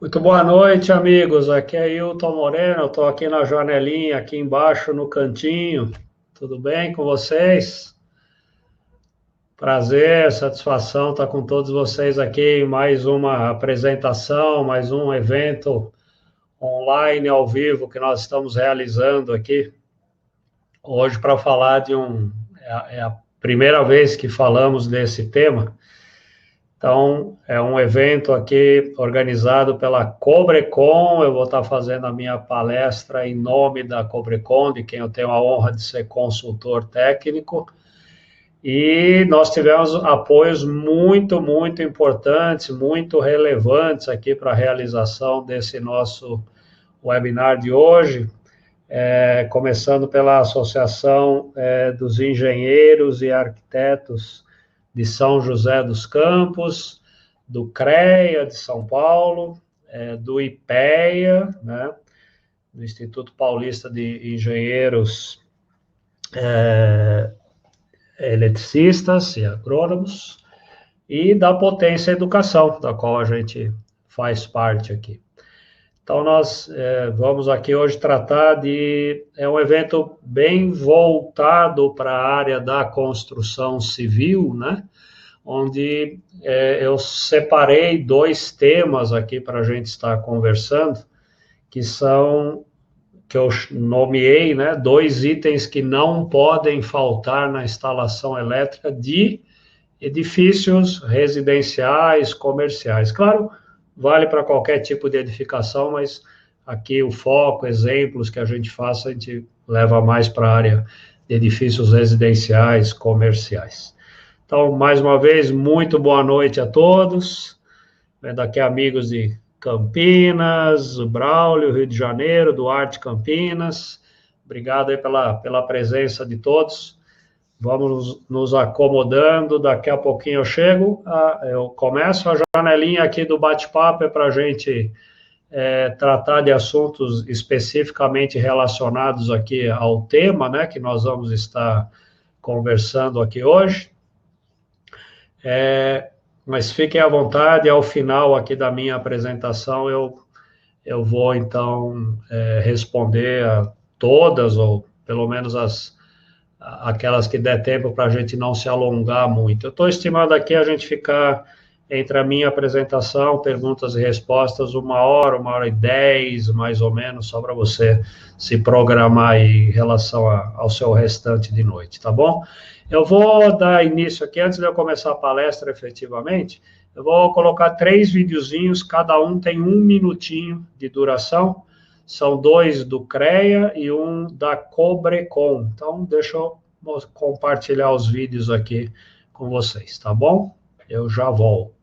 Muito boa noite, amigos. Aqui é Hilton Moreno. Estou aqui na janelinha, aqui embaixo no cantinho. Tudo bem com vocês? Prazer, satisfação estar com todos vocês aqui em mais uma apresentação, mais um evento online ao vivo que nós estamos realizando aqui hoje para falar de um. É a primeira vez que falamos desse tema. Então, é um evento aqui organizado pela Cobrecon. Eu vou estar fazendo a minha palestra em nome da Cobrecon, de quem eu tenho a honra de ser consultor técnico. E nós tivemos apoios muito importantes, muito relevantes aqui para a realização desse nosso webinar de hoje, começando pela Associação dos Engenheiros e Arquitetos de São José dos Campos, do CREA de São Paulo, do IPEA, né, do Instituto Paulista de Engenheiros Eletricistas e Agrônomos, e da Potência Educação, da qual a gente faz parte aqui. Então, nós vamos aqui hoje tratar de... É um evento bem voltado para a área da construção civil, né? Onde eu separei dois temas aqui para a gente estar conversando, que são, que eu nomeei, né? Dois itens que não podem faltar na instalação elétrica de edifícios residenciais, comerciais. Claro, vale para qualquer tipo de edificação, mas aqui o foco, exemplos que a gente faça, a gente leva mais para a área de edifícios residenciais, comerciais. Então, mais uma vez, muito boa noite a todos. Vendo aqui amigos de Campinas, Braulio, Rio de Janeiro, Duarte, Campinas. Obrigado aí pela presença de todos. Vamos nos acomodando, daqui a pouquinho eu chego, eu começo a janelinha aqui do bate-papo, para a gente tratar de assuntos especificamente relacionados aqui ao tema, né, que nós vamos estar conversando aqui hoje. Mas fiquem à vontade, ao final aqui da minha apresentação eu vou então responder a todas, ou pelo menos aquelas que der tempo para a gente não se alongar muito. Eu estou estimando aqui a gente ficar entre a minha apresentação, perguntas e respostas, 1h e 10, mais ou menos, só para você se programar aí em relação ao seu restante de noite, tá bom? Eu vou dar início aqui, antes de eu começar a palestra efetivamente, eu vou colocar 3 videozinhos, cada um tem 1 minutinho de duração. São 2 do CREA e 1 da Cobrecon. Então, deixa eu compartilhar os vídeos aqui com vocês, tá bom? Eu já volto.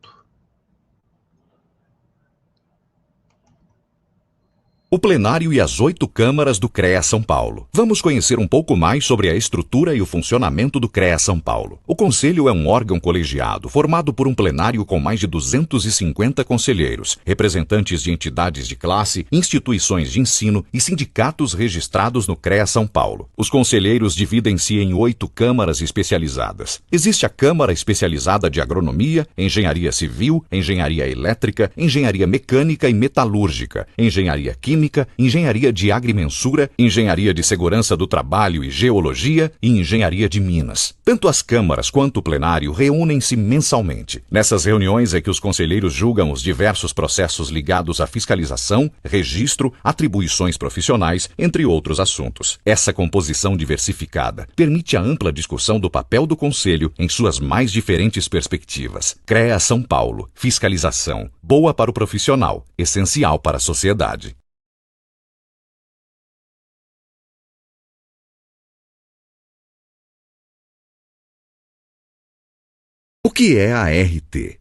O plenário e as 8 câmaras do CREA São Paulo. Vamos conhecer um pouco mais sobre a estrutura e o funcionamento do CREA São Paulo. O Conselho é um órgão colegiado formado por um plenário com mais de 250 conselheiros, representantes de entidades de classe, instituições de ensino e sindicatos registrados no CREA São Paulo. Os conselheiros dividem-se em 8 câmaras especializadas. Existe a Câmara Especializada de Agronomia, Engenharia Civil, Engenharia Elétrica, Engenharia Mecânica e Metalúrgica, Engenharia Química, Engenharia de Agrimensura, Engenharia de Segurança do Trabalho e Geologia e Engenharia de Minas. Tanto as câmaras quanto o plenário reúnem-se mensalmente. Nessas reuniões é que os conselheiros julgam os diversos processos ligados à fiscalização, registro, atribuições profissionais, entre outros assuntos. Essa composição diversificada permite a ampla discussão do papel do Conselho em suas mais diferentes perspectivas. CREA São Paulo. Fiscalização. Boa para o profissional, essencial para a sociedade. O que é a ART?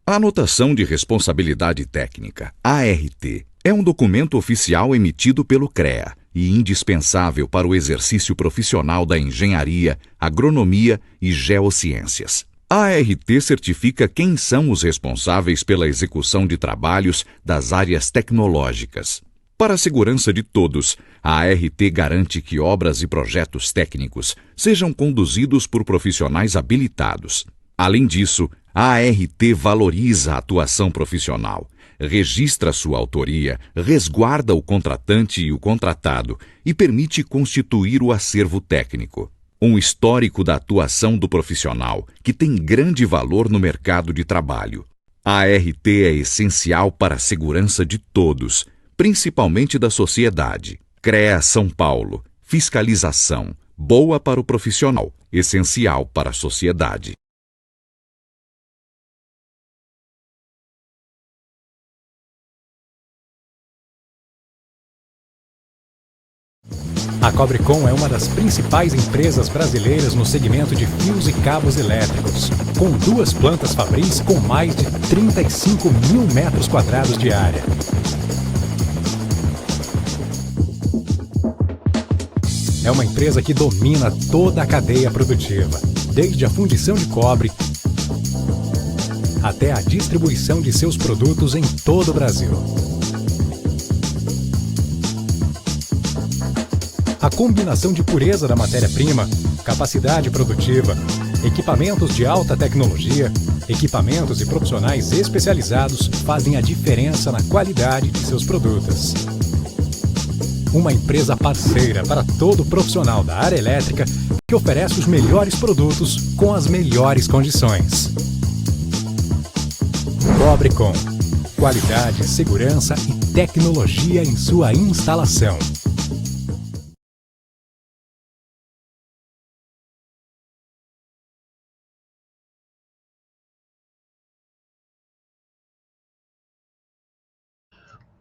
A Anotação de Responsabilidade Técnica, ART, é um documento oficial emitido pelo CREA e indispensável para o exercício profissional da engenharia, agronomia e geociências. A ART certifica quem são os responsáveis pela execução de trabalhos das áreas tecnológicas. Para a segurança de todos, a ART garante que obras e projetos técnicos sejam conduzidos por profissionais habilitados. Além disso, a ART valoriza a atuação profissional. registra sua autoria, resguarda o contratante e o contratado e permite constituir o acervo técnico. Um histórico da atuação do profissional, que tem grande valor no mercado de trabalho. A ART é essencial para a segurança de todos, principalmente da sociedade. CREA São Paulo. Fiscalização. Boa para o profissional, essencial para a sociedade. A Cobrecon é uma das principais empresas brasileiras no segmento de fios e cabos elétricos, com 2 plantas fabris com mais de 35 mil metros quadrados de área. É uma empresa que domina toda a cadeia produtiva, desde a fundição de cobre até a distribuição de seus produtos em todo o Brasil. A combinação de pureza da matéria-prima, capacidade produtiva, equipamentos de alta tecnologia, equipamentos e profissionais especializados fazem a diferença na qualidade de seus produtos. Uma empresa parceira para todo profissional da área elétrica que oferece os melhores produtos com as melhores condições. Cobrecon. Qualidade, segurança e tecnologia em sua instalação.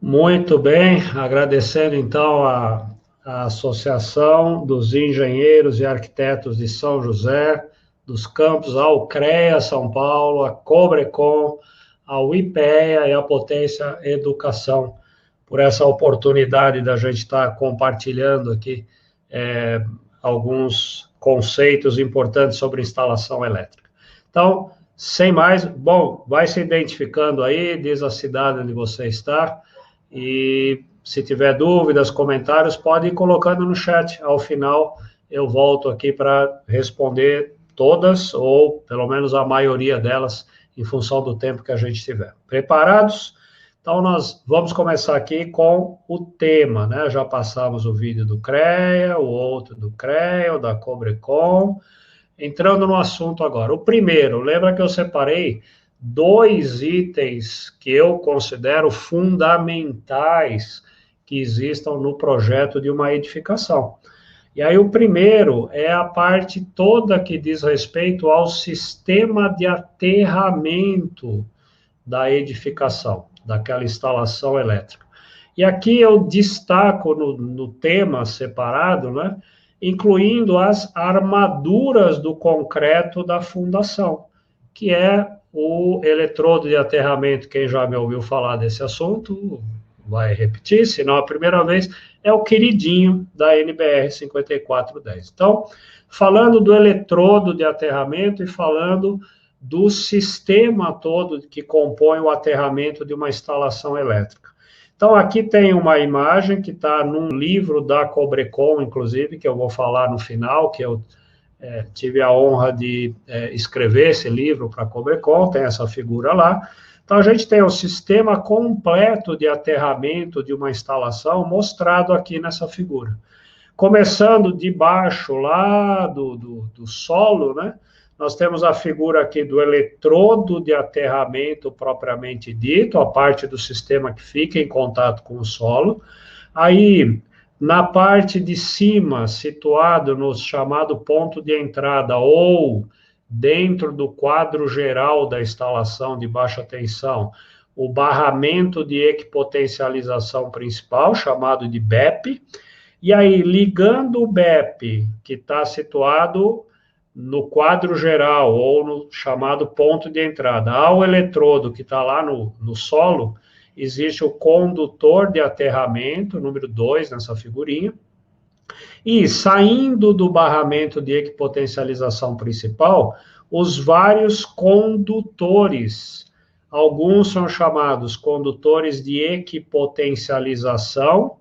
Muito bem, agradecendo então a Associação dos Engenheiros e Arquitetos de São José, dos campos ao CREA São Paulo, a Cobrecon, ao IPEA e a Potência Educação, por essa oportunidade da gente estar compartilhando aqui alguns conceitos importantes sobre instalação elétrica. Então, sem mais, bom, vai se identificando aí, diz a cidade onde você está, e se tiver dúvidas, comentários, pode ir colocando no chat. Ao final, eu volto aqui para responder todas, ou pelo menos a maioria delas, em função do tempo que a gente tiver. Preparados? Então, nós vamos começar aqui com o tema, né? Já passamos o vídeo do CREA, o outro do CREA, o da Cobrecon. Entrando no assunto agora. O primeiro, lembra que eu separei 2 itens que eu considero fundamentais que existam no projeto de uma edificação. E aí o primeiro é a parte toda que diz respeito ao sistema de aterramento da edificação, daquela instalação elétrica. E aqui eu destaco no tema separado, né, incluindo as armaduras do concreto da fundação, que é o eletrodo de aterramento. Quem já me ouviu falar desse assunto vai repetir, se não a primeira vez, é o queridinho da NBR 5410. Então, falando do eletrodo de aterramento e falando do sistema todo que compõe o aterramento de uma instalação elétrica. Então, aqui tem uma imagem que está num livro da Cobrecon, inclusive, que eu vou falar no final, que eu tive a honra de escrever esse livro para a Cobrecon, tem essa figura lá. Então, a gente tem o sistema completo de aterramento de uma instalação mostrado aqui nessa figura. Começando de baixo, lá do solo, né? Nós temos a figura aqui do eletrodo de aterramento propriamente dito, a parte do sistema que fica em contato com o solo. Aí, na parte de cima, situado no chamado ponto de entrada, ou dentro do quadro geral da instalação de baixa tensão, o barramento de equipotencialização principal, chamado de BEP, e aí, ligando o BEP, que está situado no quadro geral, ou no chamado ponto de entrada, ao eletrodo que está lá no solo, existe o condutor de aterramento, número 2 nessa figurinha, e saindo do barramento de equipotencialização principal, os vários condutores. Alguns são chamados condutores de equipotencialização.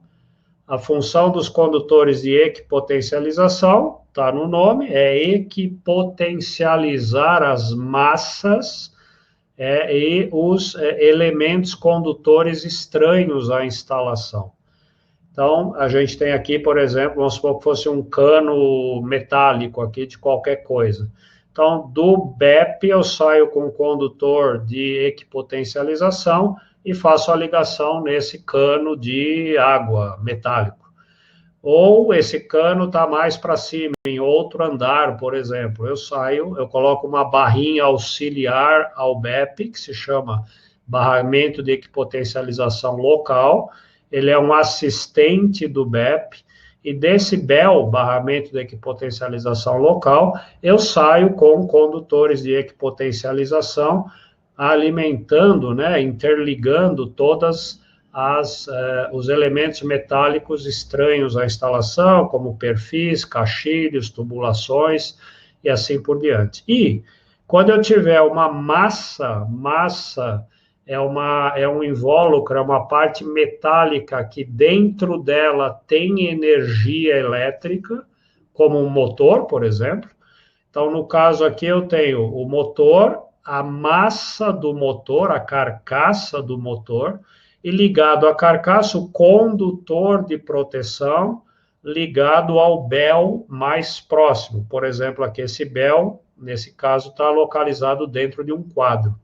A função dos condutores de equipotencialização, está no nome, é equipotencializar as massas e os elementos condutores estranhos à instalação. Então, a gente tem aqui, por exemplo, vamos supor que fosse um cano metálico aqui de qualquer coisa. Então, do BEP eu saio com o condutor de equipotencialização e faço a ligação nesse cano de água metálico. Ou esse cano está mais para cima, em outro andar, por exemplo. Eu coloco uma barrinha auxiliar ao BEP, que se chama barramento de equipotencialização local. Ele é um assistente do BEP, e desse BEL, barramento de equipotencialização local, eu saio com condutores de equipotencialização, alimentando, né, interligando todas os elementos metálicos estranhos à instalação, como perfis, caixilhos, tubulações e assim por diante. E quando eu tiver uma massa é um invólucro, é uma parte metálica que dentro dela tem energia elétrica, como um motor, por exemplo. Então, no caso aqui, eu tenho o motor, a massa do motor, a carcaça do motor, e ligado à carcaça, o condutor de proteção ligado ao BEL mais próximo. Por exemplo, aqui esse BEL, nesse caso, está localizado dentro de um quadro.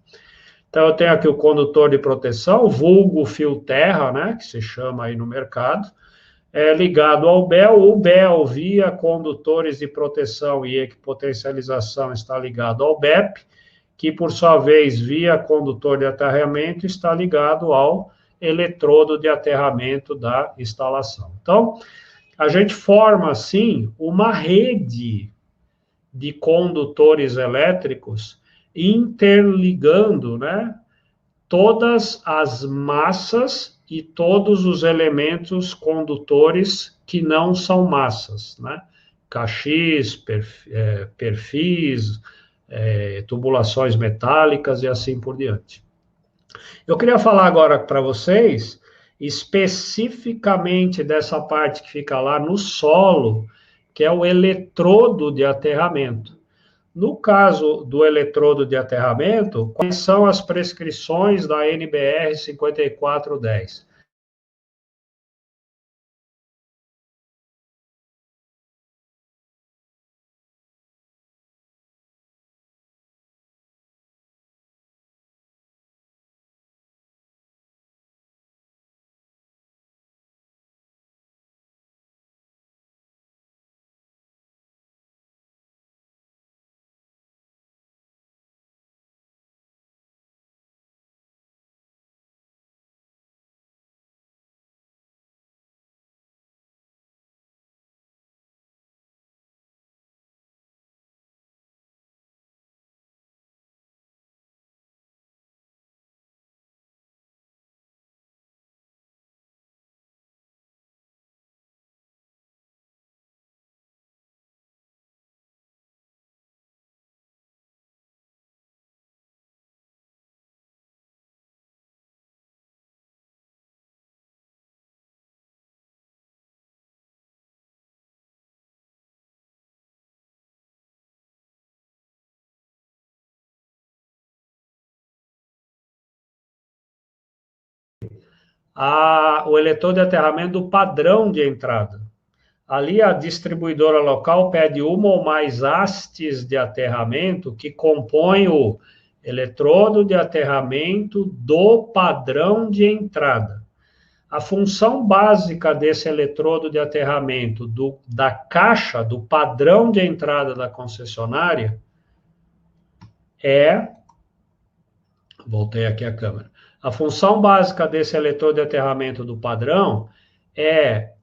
Então, eu tenho aqui o condutor de proteção, vulgo fio terra, né, que se chama aí no mercado, ligado ao BEL. O BEL, via condutores de proteção e equipotencialização, está ligado ao BEP, que, por sua vez, via condutor de aterramento, está ligado ao eletrodo de aterramento da instalação. Então, a gente forma, assim, uma rede de condutores elétricos interligando, né, todas as massas e todos os elementos condutores que não são massas, né? Caixis, perfis, tubulações metálicas e assim por diante. Eu queria falar agora para vocês, especificamente dessa parte que fica lá no solo, que é o eletrodo de aterramento. No caso do eletrodo de aterramento, quais são as prescrições da NBR 5410? O eletrodo de aterramento do padrão de entrada. Ali a distribuidora local pede uma ou mais hastes de aterramento que compõem o eletrodo de aterramento do padrão de entrada. A função básica desse eletrodo de aterramento da caixa, do padrão de entrada da concessionária, voltei aqui a câmera. A função básica desse eletrodo de aterramento do padrão é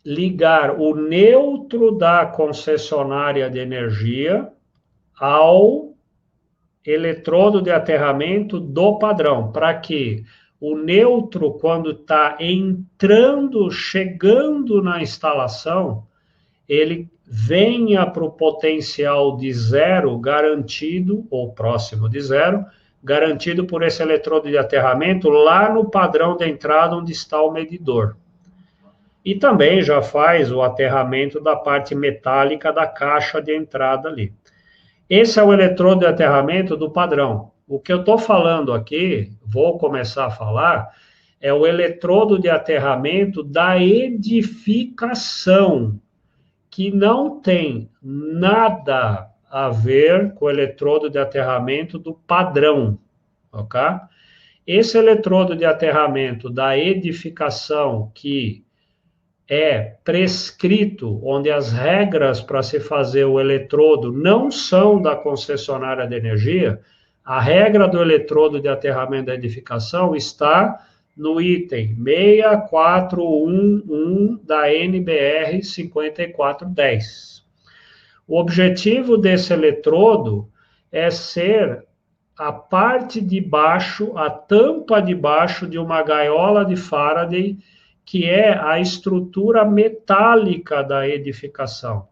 ligar o neutro da concessionária de energia ao eletrodo de aterramento do padrão, para que o neutro, quando está entrando, chegando na instalação, ele venha para o potencial de zero garantido, ou próximo de zero, garantido por esse eletrodo de aterramento lá no padrão de entrada onde está o medidor. E também já faz o aterramento da parte metálica da caixa de entrada ali. Esse é o eletrodo de aterramento do padrão. O que eu estou falando aqui, vou começar a falar, é o eletrodo de aterramento da edificação, que não tem nada a ver com o eletrodo de aterramento do padrão, ok? Esse eletrodo de aterramento da edificação que é prescrito, onde as regras para se fazer o eletrodo não são da concessionária de energia, a regra do eletrodo de aterramento da edificação está no item 6411 da NBR 5410. O objetivo desse eletrodo é ser a parte de baixo, a tampa de baixo de uma gaiola de Faraday, que é a estrutura metálica da edificação.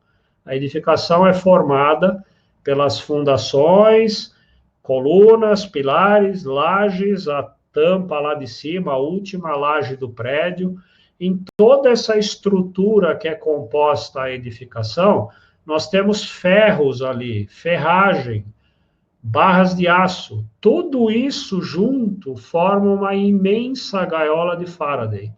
A edificação é formada pelas fundações, colunas, pilares, lajes, a tampa lá de cima, a última laje do prédio. Em toda essa estrutura que é composta a edificação, nós temos ferros ali, ferragem, barras de aço. Tudo isso junto forma uma imensa gaiola de Faraday,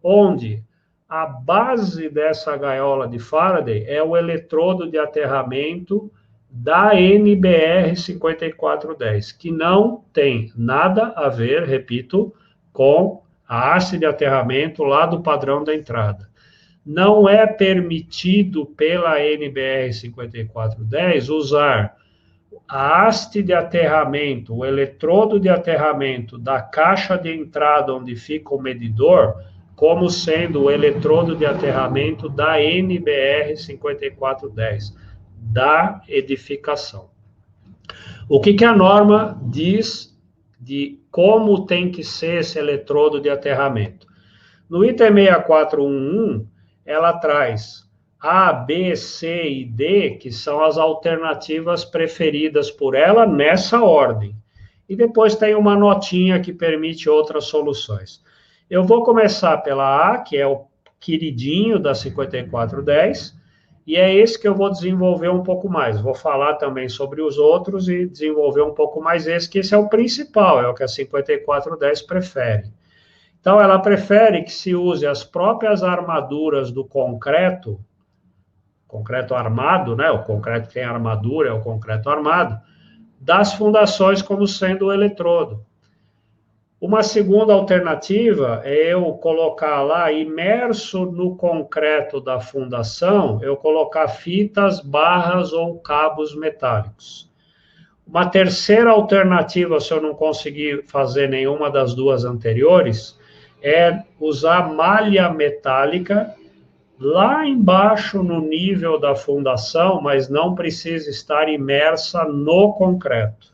onde a base dessa gaiola de Faraday é o eletrodo de aterramento da NBR 5410, que não tem nada a ver, repito, com a haste de aterramento lá do padrão da entrada. Não é permitido pela NBR 5410 usar a haste de aterramento, o eletrodo de aterramento da caixa de entrada onde fica o medidor, como sendo o eletrodo de aterramento da NBR 5410, da edificação. O que a norma diz de como tem que ser esse eletrodo de aterramento? No item 6411, ela traz A, B, C e D, que são as alternativas preferidas por ela nessa ordem. E depois tem uma notinha que permite outras soluções. Eu vou começar pela A, que é o queridinho da 5410, e é esse que eu vou desenvolver um pouco mais. Vou falar também sobre os outros e desenvolver um pouco mais esse, que esse é o principal, é o que a 5410 prefere. Então, ela prefere que se use as próprias armaduras do concreto armado, né? O concreto que tem armadura é o concreto armado, das fundações como sendo o eletrodo. Uma segunda alternativa é eu colocar lá, imerso no concreto da fundação, eu colocar fitas, barras ou cabos metálicos. Uma terceira alternativa, se eu não conseguir fazer nenhuma das duas anteriores, é usar malha metálica lá embaixo no nível da fundação, mas não precisa estar imersa no concreto.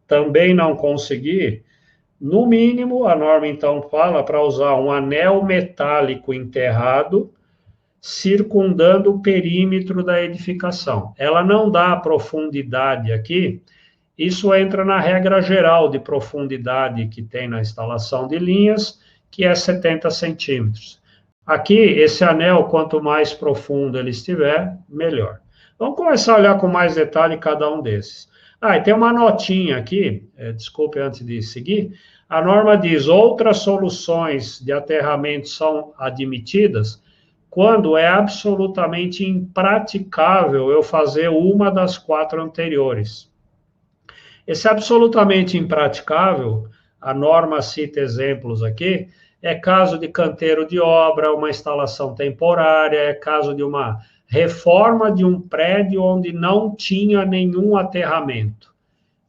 Também não conseguir. No mínimo, a norma, então, fala para usar um anel metálico enterrado, circundando o perímetro da edificação. Ela não dá profundidade aqui, isso entra na regra geral de profundidade que tem na instalação de linhas, que é 70 centímetros. Aqui, esse anel, quanto mais profundo ele estiver, melhor. Vamos começar a olhar com mais detalhe cada um desses. E tem uma notinha aqui, desculpe antes de seguir, a norma diz, outras soluções de aterramento são admitidas quando é absolutamente impraticável eu fazer uma das 4 anteriores. Esse absolutamente impraticável, a norma cita exemplos aqui, é caso de canteiro de obra, uma instalação temporária, é caso de uma reforma de um prédio onde não tinha nenhum aterramento.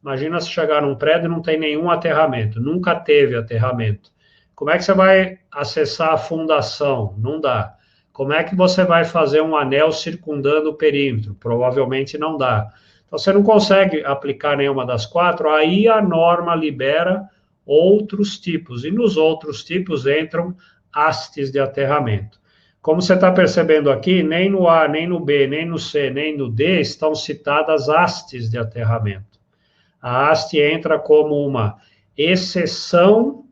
Imagina se chegar num prédio e não tem nenhum aterramento, nunca teve aterramento. Como é que você vai acessar a fundação? Não dá. Como é que você vai fazer um anel circundando o perímetro? Provavelmente não dá. Então, você não consegue aplicar nenhuma das 4, aí a norma libera outros tipos, e nos outros tipos entram hastes de aterramento. Como você está percebendo aqui, nem no A, nem no B, nem no C, nem no D estão citadas hastes de aterramento. A haste entra como uma exceção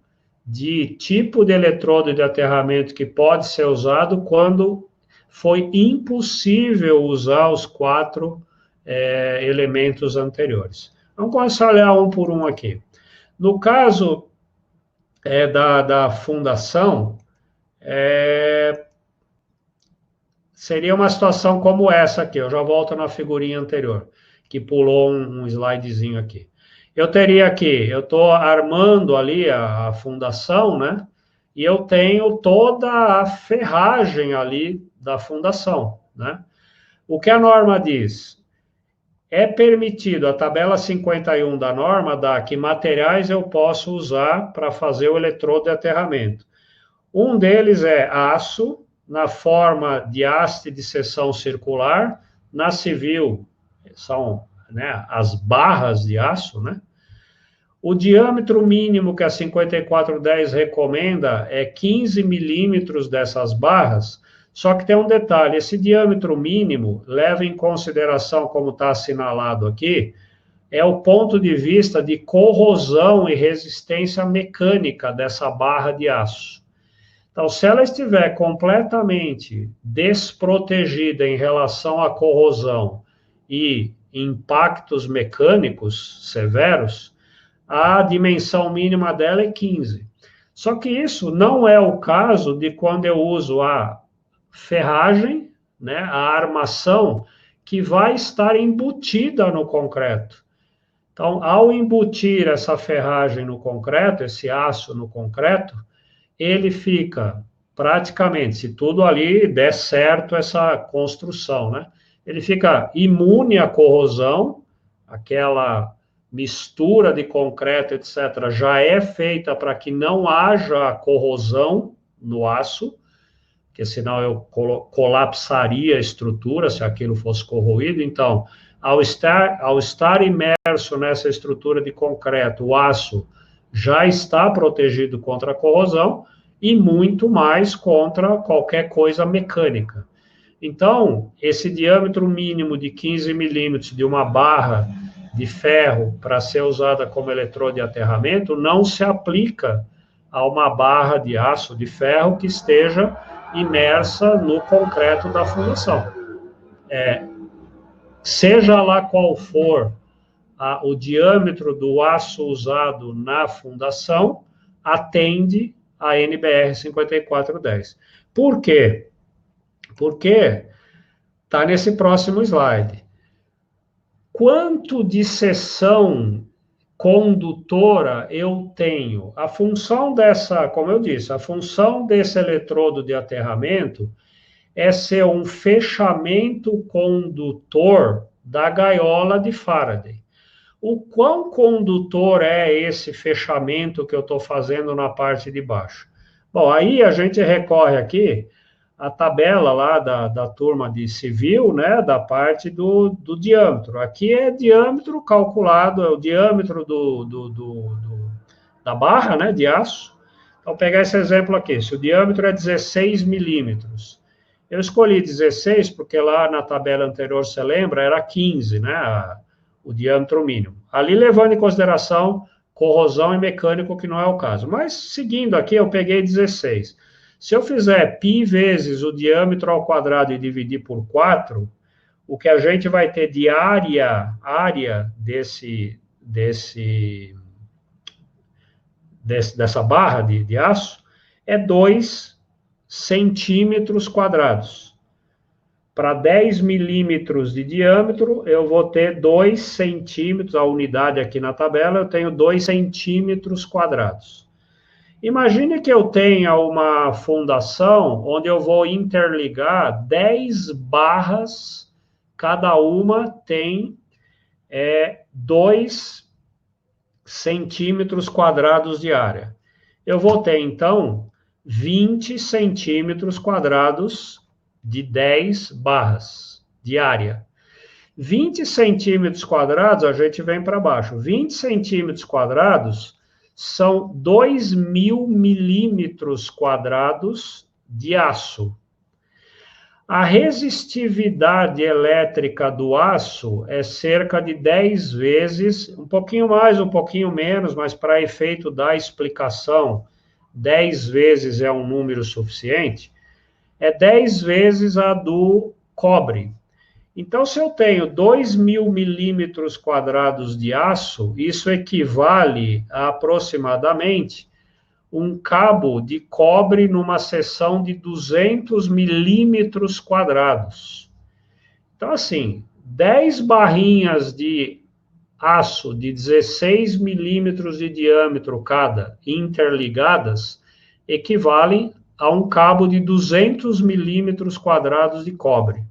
de tipo de eletrodo de aterramento que pode ser usado quando foi impossível usar os 4 elementos anteriores. Vamos começar a olhar um por um aqui. No caso da fundação, seria uma situação como essa aqui. Eu já volto na figurinha anterior, que pulou um slidezinho aqui. Eu teria aqui, eu estou armando ali a fundação, né? E eu tenho toda a ferragem ali da fundação, né? O que a norma diz? É permitido, a tabela 51 da norma dá que materiais eu posso usar para fazer o eletrodo de aterramento. Um deles é aço, na forma de haste de seção circular, na civil são, né, as barras de aço, né? O diâmetro mínimo que a 5410 recomenda é 15 milímetros dessas barras, só que tem um detalhe, esse diâmetro mínimo leva em consideração, como está assinalado aqui, é o ponto de vista de corrosão e resistência mecânica dessa barra de aço. Então, se ela estiver completamente desprotegida em relação à corrosão e impactos mecânicos severos, a dimensão mínima dela é 15. Só que isso não é o caso de quando eu uso a ferragem, né, a armação, que vai estar embutida no concreto. Então, ao embutir essa ferragem no concreto, esse aço no concreto, ele fica praticamente, se tudo ali der certo essa construção, né, ele fica imune à corrosão, aquela mistura de concreto, etc., já é feita para que não haja corrosão no aço, porque senão eu colapsaria a estrutura se aquilo fosse corroído. Então, ao estar imerso nessa estrutura de concreto, o aço já está protegido contra a corrosão e muito mais contra qualquer coisa mecânica. Então, esse diâmetro mínimo de 15 milímetros de uma barra de ferro para ser usada como eletrodo de aterramento não se aplica a uma barra de aço de ferro que esteja imersa no concreto da fundação. Seja lá qual for o diâmetro do aço usado na fundação, atende a NBR 5410. Por quê? Porque está nesse próximo slide. Quanto de seção condutora eu tenho? A função dessa, como eu disse, a função desse eletrodo de aterramento é ser um fechamento condutor da gaiola de Faraday. O quão condutor é esse fechamento que eu estou fazendo na parte de baixo? Bom, aí a gente recorre aqui a tabela lá da turma de civil, né, da parte do diâmetro. Aqui é diâmetro calculado, é o diâmetro da barra, né, de aço. Então, pegar esse exemplo aqui, se o diâmetro é 16 milímetros, eu escolhi 16 porque lá na tabela anterior, você lembra, era 15, né, o diâmetro mínimo. Ali levando em consideração corrosão e mecânico, que não é o caso. Mas, seguindo aqui, eu peguei 16. Se eu fizer π vezes o diâmetro ao quadrado e dividir por 4, o que a gente vai ter de área dessa barra de aço é 2 centímetros quadrados. Para 10 milímetros de diâmetro, eu vou ter 2 centímetros, a unidade aqui na tabela, eu tenho 2 centímetros quadrados. Imagine que eu tenha uma fundação onde eu vou interligar 10 barras, cada uma tem 2 centímetros quadrados de área. Eu vou ter, então, 20 centímetros quadrados de 10 barras de área. 20 centímetros quadrados, a gente vem para baixo. 20 centímetros quadrados são 2.000 milímetros quadrados de aço. A resistividade elétrica do aço é cerca de 10 vezes, um pouquinho mais, um pouquinho menos, mas para efeito da explicação, 10 vezes é um número suficiente, é 10 vezes a do cobre. Então, se eu tenho 2.000 milímetros quadrados de aço, isso equivale a aproximadamente um cabo de cobre numa seção de 200 milímetros quadrados. Então, assim, 10 barrinhas de aço de 16 milímetros de diâmetro cada, interligadas, equivalem a um cabo de 200 milímetros quadrados de cobre.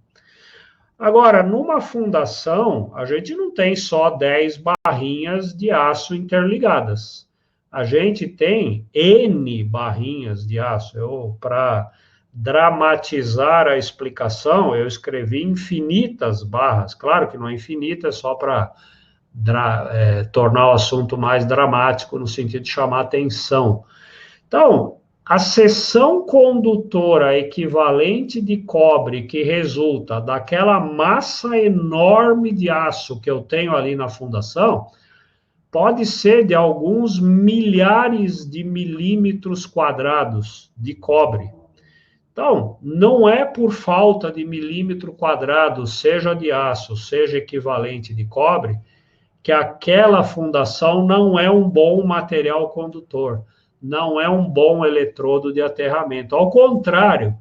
Agora, numa fundação, a gente não tem só 10 barrinhas de aço interligadas. A gente tem N barrinhas de aço. Para dramatizar a explicação, eu escrevi infinitas barras. Claro que não é infinita, é só para tornar o assunto mais dramático, no sentido de chamar atenção. Então, a seção condutora equivalente de cobre que resulta daquela massa enorme de aço que eu tenho ali na fundação pode ser de alguns milhares de milímetros quadrados de cobre. Então, não é por falta de milímetro quadrado, seja de aço, seja equivalente de cobre, que aquela fundação não é um bom material condutor, não é um bom eletrodo de aterramento. Ao contrário,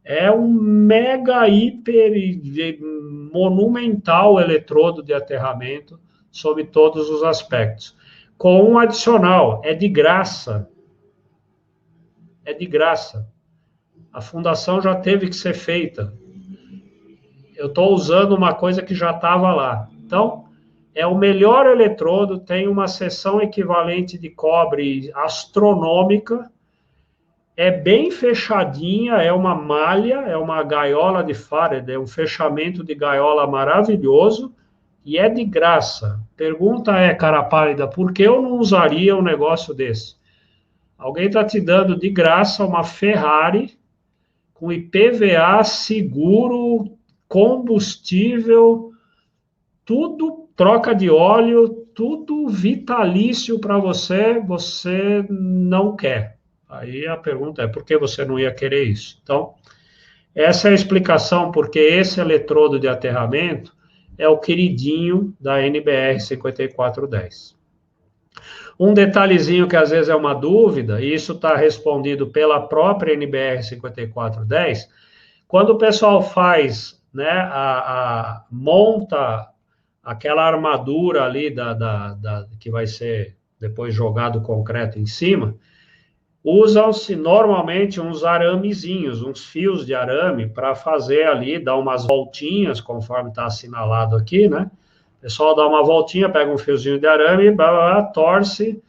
é um mega, hiper, monumental eletrodo de aterramento sob todos os aspectos. Com um adicional, é de graça. É de graça. A fundação já teve que ser feita. Eu estou usando uma coisa que já estava lá. Então, é o melhor eletrodo, tem uma seção equivalente de cobre astronômica, é bem fechadinha, é uma malha, é uma gaiola de Faraday, é um fechamento de gaiola maravilhoso, e é de graça. Pergunta é, cara pálida, por que eu não usaria um negócio desse? Alguém está te dando de graça uma Ferrari com IPVA, seguro, combustível, tudo, troca de óleo, tudo vitalício para você, você não quer. Aí a pergunta é, por que você não ia querer isso? Então, essa é a explicação porque esse eletrodo de aterramento é o queridinho da NBR 5410. Um detalhezinho que às vezes é uma dúvida, e isso está respondido pela própria NBR 5410, quando o pessoal faz, né, monta aquela armadura ali que vai ser depois jogado concreto em cima, usam-se normalmente uns aramezinhos, uns fios de arame para fazer ali, dar umas voltinhas, conforme está assinalado aqui, né? O pessoal dá uma voltinha, pega um fiozinho de arame, torce.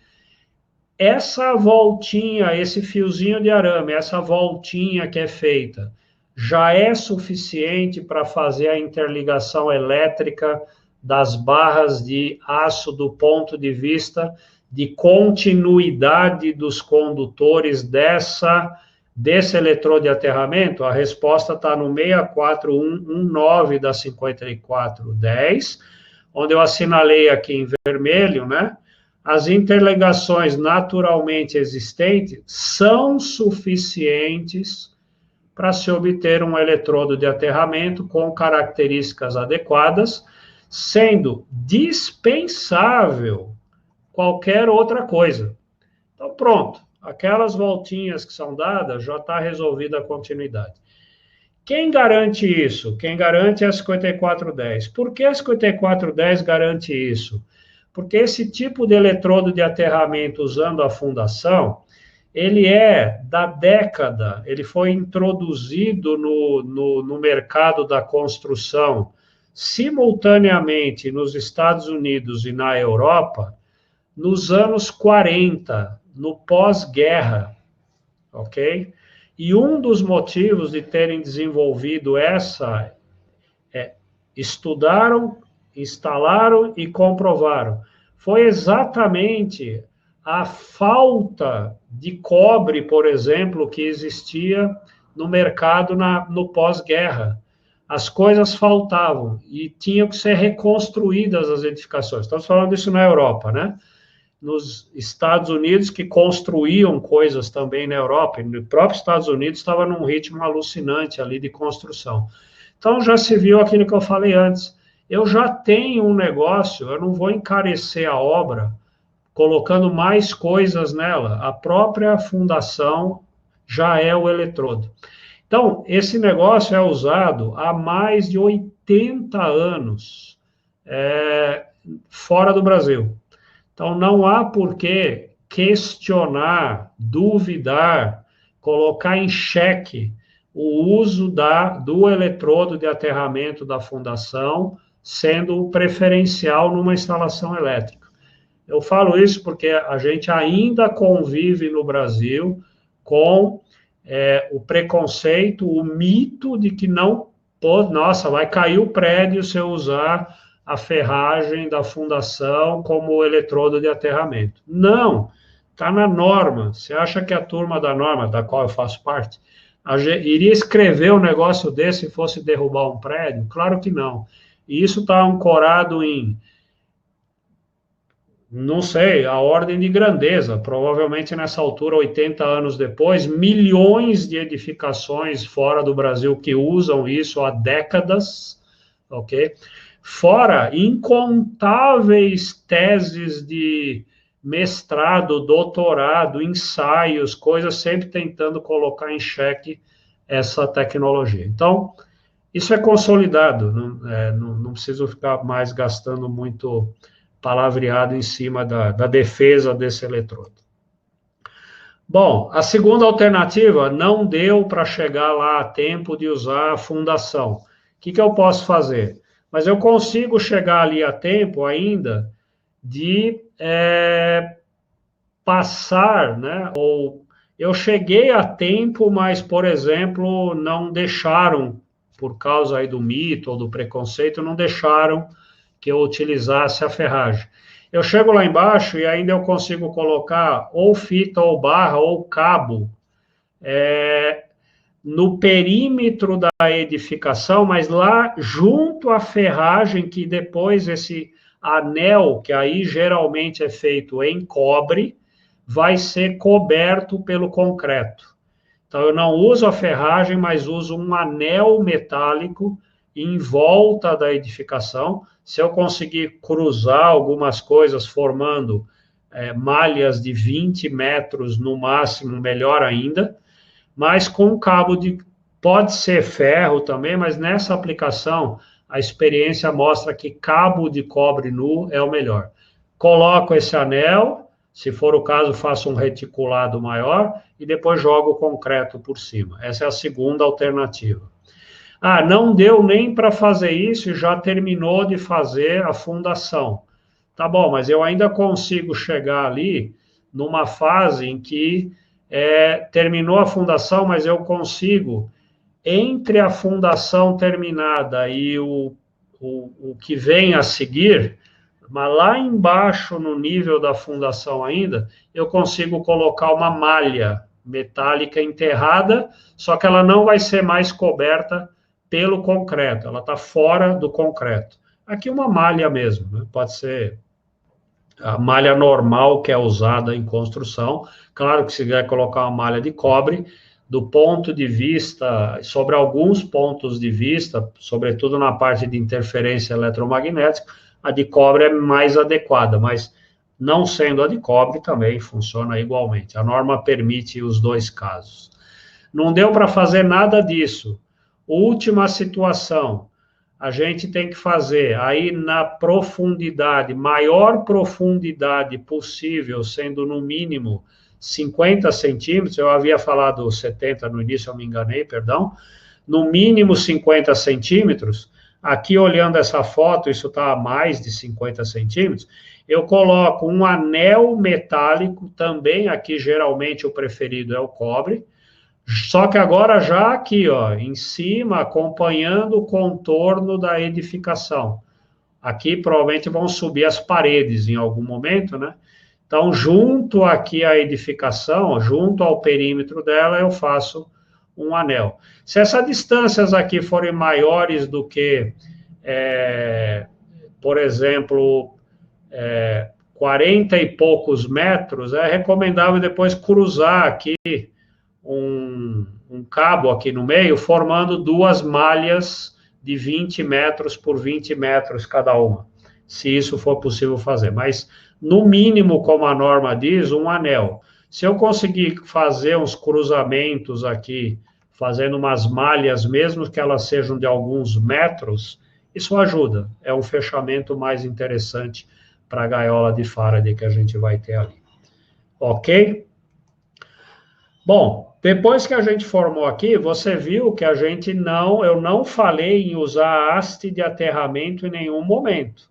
Essa voltinha, esse fiozinho de arame, essa voltinha que é feita, já é suficiente para fazer a interligação elétrica das barras de aço do ponto de vista de continuidade dos condutores desse eletrodo de aterramento? A resposta está no 64119 da 5410, onde eu assinalei aqui em vermelho, né? As interligações naturalmente existentes são suficientes para se obter um eletrodo de aterramento com características adequadas, sendo dispensável qualquer outra coisa. Então, pronto. Aquelas voltinhas que são dadas, já está resolvida a continuidade. Quem garante isso? Quem garante é a 5410. Por que a 5410 garante isso? Porque esse tipo de eletrodo de aterramento usando a fundação, ele é da década, ele foi introduzido no mercado da construção simultaneamente nos Estados Unidos e na Europa, nos anos 40, no pós-guerra, ok? E um dos motivos de terem desenvolvido estudaram, instalaram e comprovaram, foi exatamente a falta de cobre, por exemplo, que existia no mercado no pós-guerra. As coisas faltavam e tinham que ser reconstruídas as edificações. Estamos falando disso na Europa, né? Nos Estados Unidos, que construíam coisas também na Europa, e no próprio Estados Unidos estava num ritmo alucinante ali de construção. Então, já se viu aquilo que eu falei antes. Eu já tenho um negócio, eu não vou encarecer a obra colocando mais coisas nela. A própria fundação já é o eletrodo. Então, esse negócio é usado há mais de 80 anos fora do Brasil. Então, não há por que questionar, duvidar, colocar em xeque o uso do eletrodo de aterramento da fundação sendo preferencial numa instalação elétrica. Eu falo isso porque a gente ainda convive no Brasil com o preconceito, o mito de que não pode, nossa, vai cair o prédio se eu usar a ferragem da fundação como eletrodo de aterramento. Não, está na norma. Você acha que a turma da norma, da qual eu faço parte, iria escrever um negócio desse se fosse derrubar um prédio? Claro que não. E isso está ancorado em, não sei, a ordem de grandeza. Provavelmente nessa altura, 80 anos depois, milhões de edificações fora do Brasil que usam isso há décadas, ok? Fora incontáveis teses de mestrado, doutorado, ensaios, coisas sempre tentando colocar em xeque essa tecnologia. Então, isso é consolidado, não preciso ficar mais gastando muito palavreado em cima da defesa desse eletrodo. Bom, a segunda alternativa, não deu para chegar lá a tempo de usar a fundação. O que eu posso fazer? Mas eu consigo chegar ali a tempo ainda de passar, né? Ou eu cheguei a tempo, mas, por exemplo, não deixaram, por causa aí do mito ou do preconceito, não deixaram que eu utilizasse a ferragem. Eu chego lá embaixo e ainda eu consigo colocar ou fita, ou barra, ou cabo no perímetro da edificação, mas lá junto à ferragem, que depois esse anel, que aí geralmente é feito em cobre, vai ser coberto pelo concreto. Então, eu não uso a ferragem, mas uso um anel metálico em volta da edificação. Se eu conseguir cruzar algumas coisas formando malhas de 20 metros no máximo, melhor ainda, mas com cabo pode ser ferro também, mas nessa aplicação a experiência mostra que cabo de cobre nu é o melhor. Coloco esse anel, se for o caso, faço um reticulado maior e depois jogo o concreto por cima. Essa é a segunda alternativa. Ah, não deu nem para fazer isso e já terminou de fazer a fundação. Tá bom, mas eu ainda consigo chegar ali numa fase em que terminou a fundação, mas eu consigo, entre a fundação terminada e o que vem a seguir, mas lá embaixo, no nível da fundação ainda, eu consigo colocar uma malha metálica enterrada, só que ela não vai ser mais coberta pelo concreto, ela está fora do concreto. Aqui uma malha mesmo, né? Pode ser a malha normal que é usada em construção. Claro que se quiser colocar uma malha de cobre, do ponto de vista, sobre alguns pontos de vista, sobretudo na parte de interferência eletromagnética, a de cobre é mais adequada, mas não sendo a de cobre também funciona igualmente. A norma permite os dois casos. Não deu para fazer nada disso. Última situação, a gente tem que fazer aí na profundidade, maior profundidade possível, sendo no mínimo 50 centímetros, eu havia falado 70 no início, eu me enganei, perdão, no mínimo 50 centímetros, aqui olhando essa foto, isso está a mais de 50 centímetros, eu coloco um anel metálico, também aqui geralmente o preferido é o cobre, só que agora já aqui, ó, em cima, acompanhando o contorno da edificação. Aqui provavelmente vão subir as paredes em algum momento, né? Então, junto aqui à edificação, junto ao perímetro dela, eu faço um anel. Se essas distâncias aqui forem maiores do que, por exemplo, 40 e poucos metros, é recomendável depois cruzar aqui um cabo aqui no meio, formando duas malhas de 20 metros por 20 metros cada uma, se isso for possível fazer. Mas, no mínimo, como a norma diz, um anel. Se eu conseguir fazer uns cruzamentos aqui, fazendo umas malhas, mesmo que elas sejam de alguns metros, isso ajuda. É um fechamento mais interessante para a gaiola de Faraday que a gente vai ter ali. Ok? Bom, depois que a gente formou aqui, você viu que eu não falei em usar haste de aterramento em nenhum momento.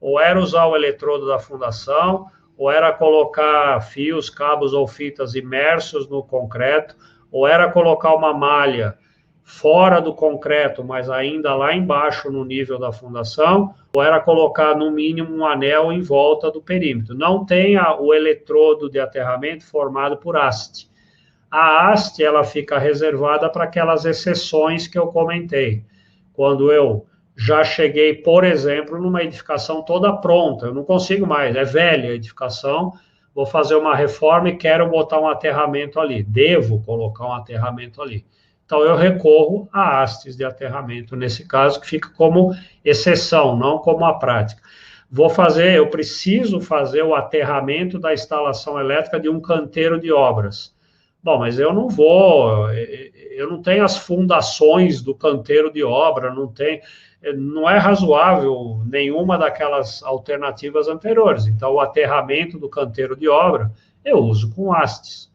Ou era usar o eletrodo da fundação, ou era colocar fios, cabos ou fitas imersos no concreto, ou era colocar uma malha fora do concreto, mas ainda lá embaixo no nível da fundação, ou era colocar no mínimo um anel em volta do perímetro. Não tem o eletrodo de aterramento formado por haste. A haste, ela fica reservada para aquelas exceções que eu comentei. Quando eu já cheguei, por exemplo, numa edificação toda pronta, eu não consigo mais, é velha a edificação, vou fazer uma reforma e quero botar um aterramento ali, devo colocar um aterramento ali. Então, eu recorro a hastes de aterramento, nesse caso, que fica como exceção, não como a prática. Eu preciso fazer o aterramento da instalação elétrica de um canteiro de obras. Bom, mas eu não tenho as fundações do canteiro de obra, não é razoável nenhuma daquelas alternativas anteriores. Então, o aterramento do canteiro de obra, eu uso com hastes.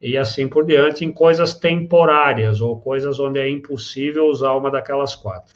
E assim por diante, em coisas temporárias, ou coisas onde é impossível usar uma daquelas quatro.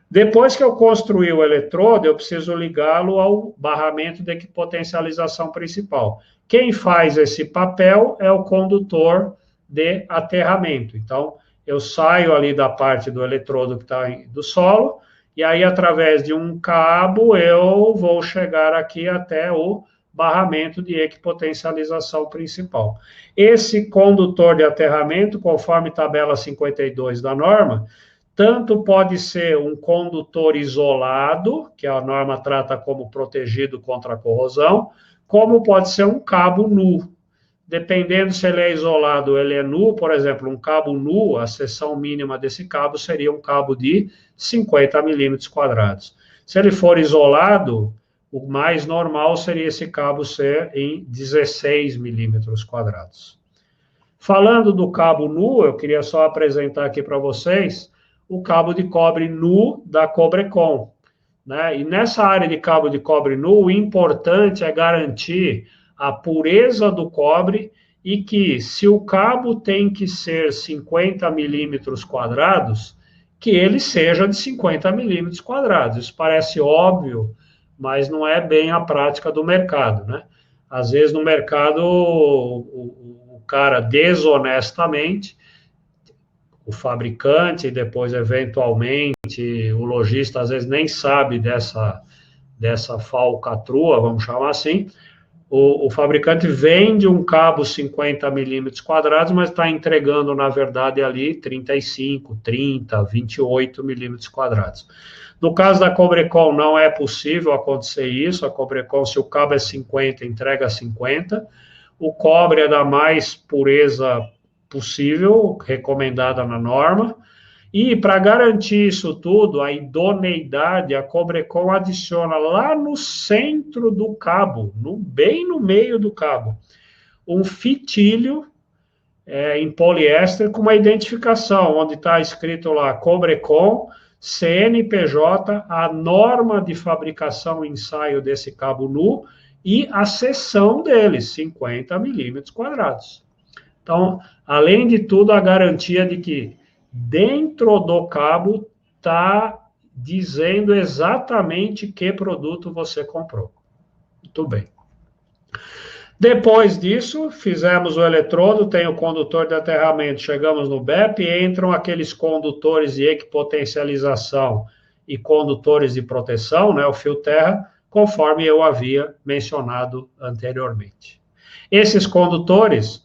Depois que eu construí o eletrodo, eu preciso ligá-lo ao barramento de equipotencialização principal. Quem faz esse papel é o condutor de aterramento. Então, eu saio ali da parte do eletrodo que está do solo, e aí, através de um cabo, eu vou chegar aqui até o barramento de equipotencialização principal. Esse condutor de aterramento, conforme tabela 52 da norma, tanto pode ser um condutor isolado, que a norma trata como protegido contra a corrosão, como pode ser um cabo nu. Dependendo se ele é isolado ou ele é nu, por exemplo, um cabo nu, a seção mínima desse cabo seria um cabo de 50 milímetros quadrados. Se ele for isolado, o mais normal seria esse cabo ser em 16 milímetros quadrados. Falando do cabo nu, eu queria só apresentar aqui para vocês o cabo de cobre nu da Cobrecon, né? E nessa área de cabo de cobre nu, o importante é garantir a pureza do cobre e que, se o cabo tem que ser 50 milímetros quadrados, que ele seja de 50 milímetros quadrados. Isso parece óbvio, mas não é bem a prática do mercado, né? Às vezes, no mercado, o cara desonestamente, o fabricante, e depois, eventualmente, o lojista, às vezes, nem sabe dessa falcatrua, vamos chamar assim. O fabricante vende um cabo 50 milímetros quadrados, mas está entregando, na verdade, ali 35, 30, 28 milímetros quadrados. No caso da Cobrecon, não é possível acontecer isso. A Cobrecon, se o cabo é 50, entrega 50. O cobre é da mais pureza possível, recomendada na norma. E, para garantir isso tudo, a idoneidade, a Cobrecon adiciona lá no centro do cabo, bem no meio do cabo, um fitilho em poliéster com uma identificação, onde está escrito lá Cobrecon, CNPJ, a norma de fabricação e ensaio desse cabo nu e a seção dele, 50 milímetros quadrados. Então, além de tudo, a garantia de que dentro do cabo está dizendo exatamente que produto você comprou. Muito bem. Depois disso, fizemos o eletrodo, tem o condutor de aterramento, chegamos no BEP, entram aqueles condutores de equipotencialização e condutores de proteção, né, o fio terra, conforme eu havia mencionado anteriormente. Esses condutores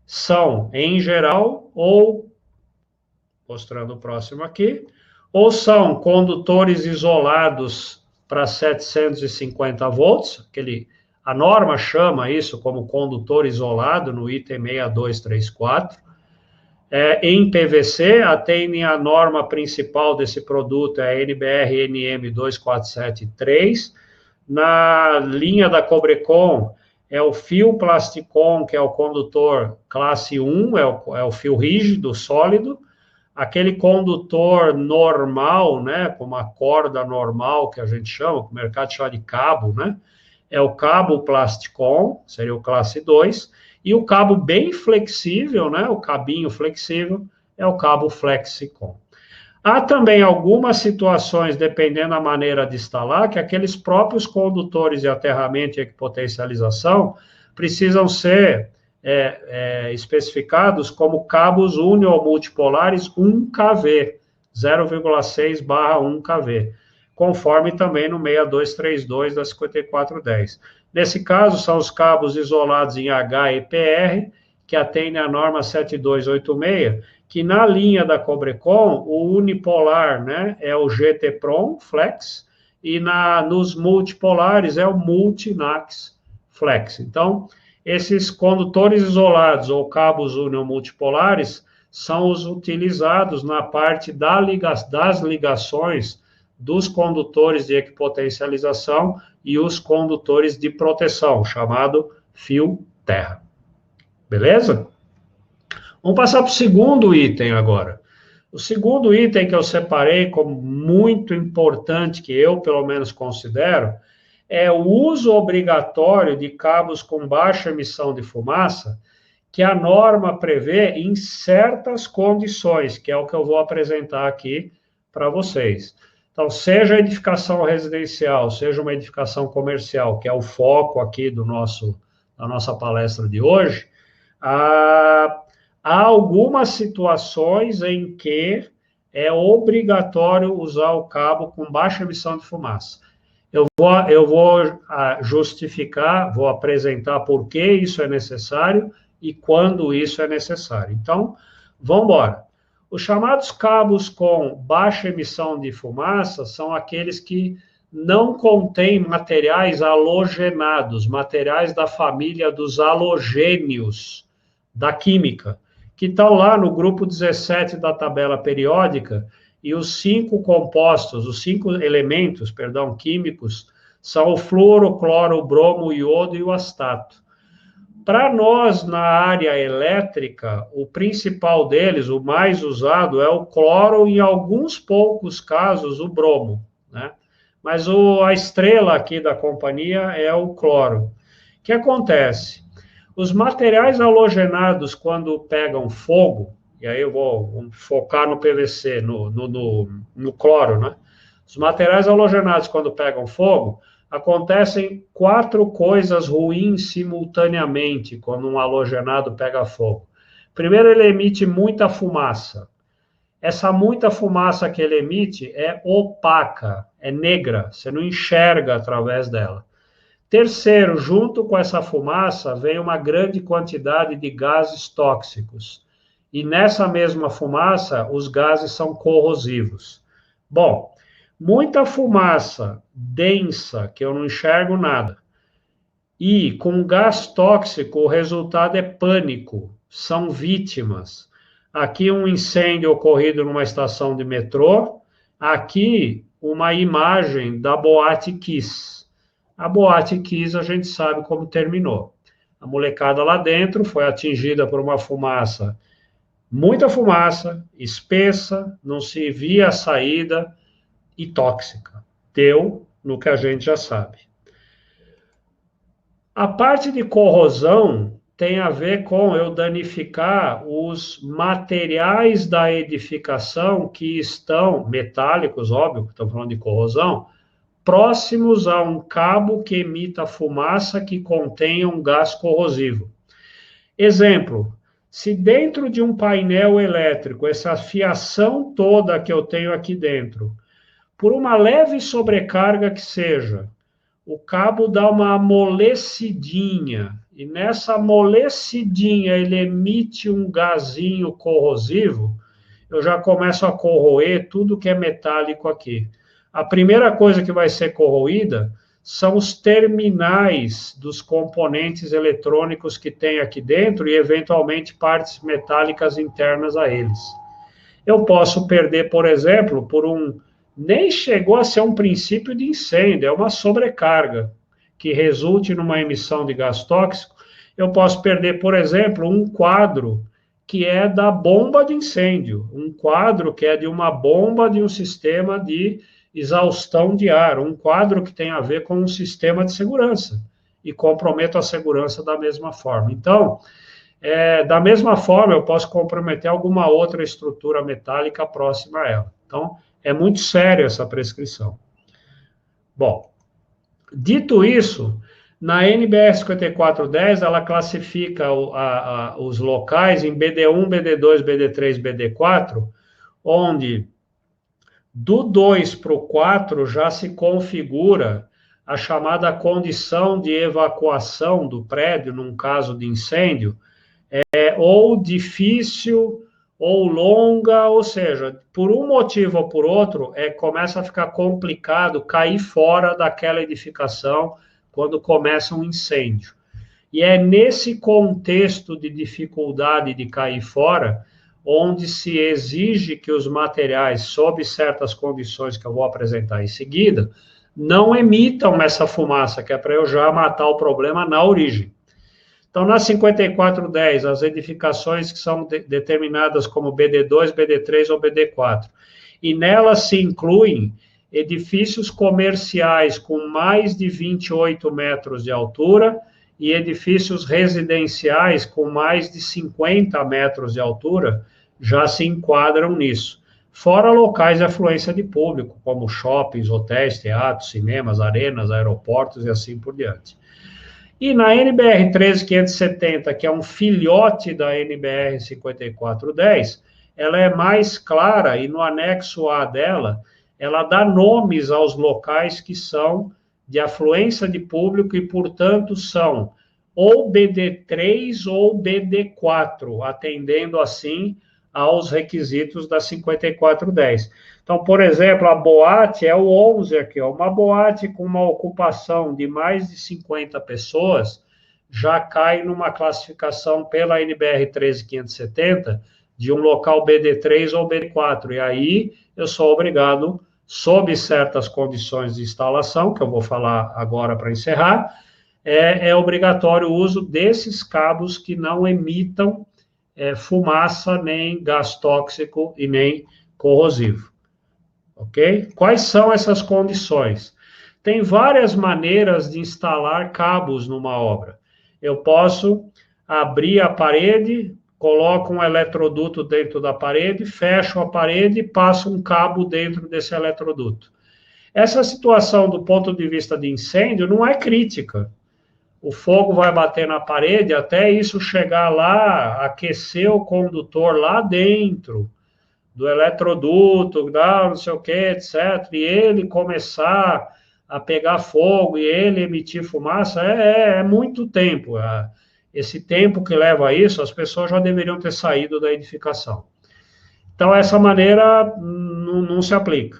são, em geral, mostrando o próximo aqui, ou são condutores isolados para 750 volts, a norma chama isso como condutor isolado no item 6234, em PVC, atendem a norma principal desse produto, é a NBR NM 2473. Na linha da Cobrecon, é o fio Plasticon, que é o condutor classe 1, é o fio rígido, sólido. Aquele condutor normal, né, com uma corda normal, que a gente chama, que o mercado chama de cabo, né, é o cabo Plasticon, seria o classe 2, e o cabo bem flexível, né, o cabinho flexível, é o cabo Flexicon. Há também algumas situações, dependendo da maneira de instalar, que aqueles próprios condutores de aterramento e equipotencialização precisam ser especificados como cabos uni ou multipolares 1kV, 0,6/1 kV, conforme também no 6232 da 5410. Nesse caso, são os cabos isolados em H e PR, que atendem a norma 7286, que na linha da Cobrecon, o unipolar, né, é o GT-Prom Flex, e nos multipolares é o Multinax Flex. Então, esses condutores isolados ou cabos unimultipolares são os utilizados na parte das ligações dos condutores de equipotencialização e os condutores de proteção, chamado fio terra. Beleza? Vamos passar para o segundo item agora. O segundo item que eu separei como muito importante, que eu pelo menos considero, é o uso obrigatório de cabos com baixa emissão de fumaça, que a norma prevê em certas condições, que é o que eu vou apresentar aqui para vocês. Então, seja edificação residencial, seja uma edificação comercial, que é o foco aqui da nossa palestra de hoje, há algumas situações em que é obrigatório usar o cabo com baixa emissão de fumaça. Eu vou justificar, vou apresentar por que isso é necessário e quando isso é necessário. Então, vamos embora. Os chamados cabos com baixa emissão de fumaça são aqueles que não contêm materiais halogenados, materiais da família dos halogênios da química, que estão lá no grupo 17 da tabela periódica, e os 5 compostos, os 5 elementos, químicos, são o fluoro, o cloro, o bromo, o iodo e o astato. Para nós, na área elétrica, o principal deles, o mais usado, é o cloro, e em alguns poucos casos, o bromo, né? Mas a estrela aqui da companhia é o cloro. O que acontece? Os materiais halogenados, quando pegam fogo, e aí eu vou focar no PVC, no cloro, né? Os materiais halogenados, quando pegam fogo, acontecem 4 coisas ruins simultaneamente quando um halogenado pega fogo. Primeiro, ele emite muita fumaça. Essa muita fumaça que ele emite é opaca, é negra, você não enxerga através dela. Terceiro, junto com essa fumaça, vem uma grande quantidade de gases tóxicos. E nessa mesma fumaça, os gases são corrosivos. Bom, muita fumaça densa, que eu não enxergo nada, e com gás tóxico, o resultado é pânico, são vítimas. Aqui um incêndio ocorrido numa estação de metrô, aqui uma imagem da Boate Kiss. A Boate Kiss a gente sabe como terminou. A molecada lá dentro foi atingida por uma fumaça, muita fumaça, espessa, não se via a saída e tóxica. Deu no que a gente já sabe. A parte de corrosão tem a ver com eu danificar os materiais da edificação que estão, metálicos, óbvio, que estamos falando de corrosão, próximos a um cabo que emita fumaça que contenha um gás corrosivo. Exemplo, se dentro de um painel elétrico, essa fiação toda que eu tenho aqui dentro, por uma leve sobrecarga que seja, o cabo dá uma amolecidinha, e nessa amolecidinha ele emite um gazinho corrosivo, eu já começo a corroer tudo que é metálico aqui. A primeira coisa que vai ser corroída são os terminais dos componentes eletrônicos que tem aqui dentro e, eventualmente, partes metálicas internas a eles. Eu posso perder, por exemplo, nem chegou a ser um princípio de incêndio, é uma sobrecarga que resulte numa emissão de gás tóxico. Eu posso perder, por exemplo, um quadro que é da bomba de incêndio, um quadro que é de uma bomba de um sistema de exaustão de ar, um quadro que tem a ver com um sistema de segurança e comprometo a segurança da mesma forma. Então, da mesma forma, eu posso comprometer alguma outra estrutura metálica próxima a ela. Então, é muito séria essa prescrição. Bom, dito isso, na NBR 5410, ela classifica os locais em BD1, BD2, BD3, BD4, onde do 2 para o 4 já se configura a chamada condição de evacuação do prédio, num caso de incêndio, ou difícil ou longa, ou seja, por um motivo ou por outro, começa a ficar complicado cair fora daquela edificação quando começa um incêndio. E é nesse contexto de dificuldade de cair fora, onde se exige que os materiais, sob certas condições que eu vou apresentar em seguida, não emitam essa fumaça, que é para eu já matar o problema na origem. Então, na 5410, as edificações que são determinadas como BD2, BD3 ou BD4, e nelas se incluem edifícios comerciais com mais de 28 metros de altura e edifícios residenciais com mais de 50 metros de altura, já se enquadram nisso. Fora locais de afluência de público, como shoppings, hotéis, teatros, cinemas, arenas, aeroportos e assim por diante. E na NBR 13570, que é um filhote da NBR 5410, ela é mais clara e no anexo A dela, ela dá nomes aos locais que são de afluência de público e, portanto, são ou BD3 ou BD4, atendendo, assim, aos requisitos da 5410. Então, por exemplo, a boate é o 11 aqui, ó, uma boate com uma ocupação de mais de 50 pessoas já cai numa classificação pela NBR 13570 de um local BD3 ou BD4, e aí eu sou obrigado, sob certas condições de instalação, que eu vou falar agora para encerrar, é obrigatório o uso desses cabos que não emitam fumaça, nem gás tóxico e nem corrosivo. Ok? Quais são essas condições? Tem várias maneiras de instalar cabos numa obra. Eu posso abrir a parede, coloco um eletroduto dentro da parede, fecho a parede e passo um cabo dentro desse eletroduto. Essa situação, do ponto de vista de incêndio, não é crítica. O fogo vai bater na parede até isso chegar lá, aquecer o condutor lá dentro do eletroduto, não sei o que, etc., e ele começar a pegar fogo e ele emitir fumaça, é muito tempo. Esse tempo que leva a isso, as pessoas já deveriam ter saído da edificação. Então, essa maneira não se aplica.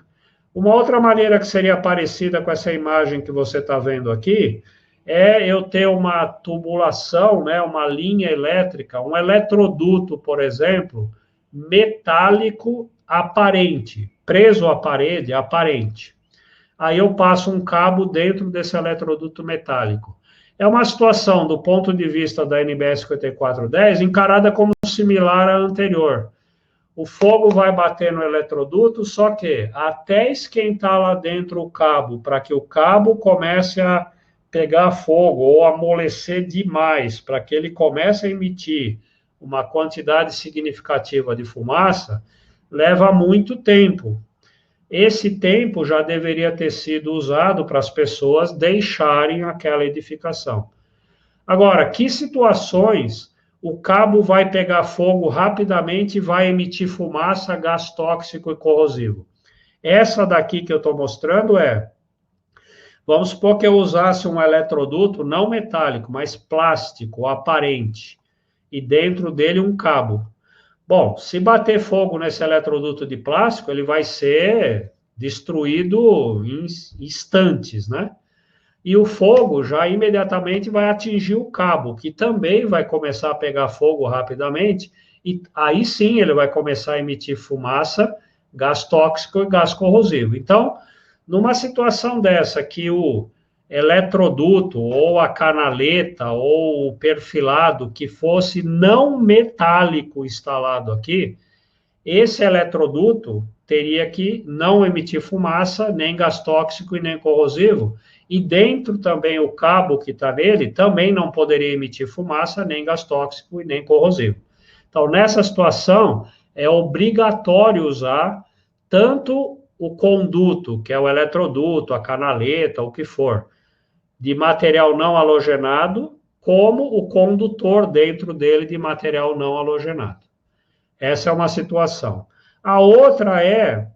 Uma outra maneira que seria parecida com essa imagem que você está vendo aqui, eu ter uma tubulação, né, uma linha elétrica, um eletroduto, por exemplo, metálico aparente, preso à parede aparente. Aí eu passo um cabo dentro desse eletroduto metálico. É uma situação, do ponto de vista da NBR 5410, encarada como similar à anterior. O fogo vai bater no eletroduto, só que até esquentar lá dentro o cabo, para que o cabo comece a pegar fogo ou amolecer demais, para que ele comece a emitir uma quantidade significativa de fumaça, leva muito tempo. Esse tempo já deveria ter sido usado para as pessoas deixarem aquela edificação. Agora, que situações o cabo vai pegar fogo rapidamente e vai emitir fumaça, gás tóxico e corrosivo? Essa daqui que eu estou mostrando vamos supor que eu usasse um eletroduto não metálico, mas plástico, aparente, e dentro dele um cabo. Bom, se bater fogo nesse eletroduto de plástico, ele vai ser destruído em instantes, né? e o fogo já imediatamente vai atingir o cabo, que também vai começar a pegar fogo rapidamente, e aí sim ele vai começar a emitir fumaça, gás tóxico e gás corrosivo. Então, numa situação dessa que o eletroduto, ou a canaleta, ou o perfilado que fosse não metálico instalado aqui, esse eletroduto teria que não emitir fumaça, nem gás tóxico e nem corrosivo, e dentro também o cabo que está nele também não poderia emitir fumaça, nem gás tóxico e nem corrosivo. Então, nessa situação, é obrigatório usar tanto o conduto, que é o eletroduto, a canaleta, o que for, de material não halogenado, como o condutor dentro dele de material não halogenado. Essa é uma situação. A outra é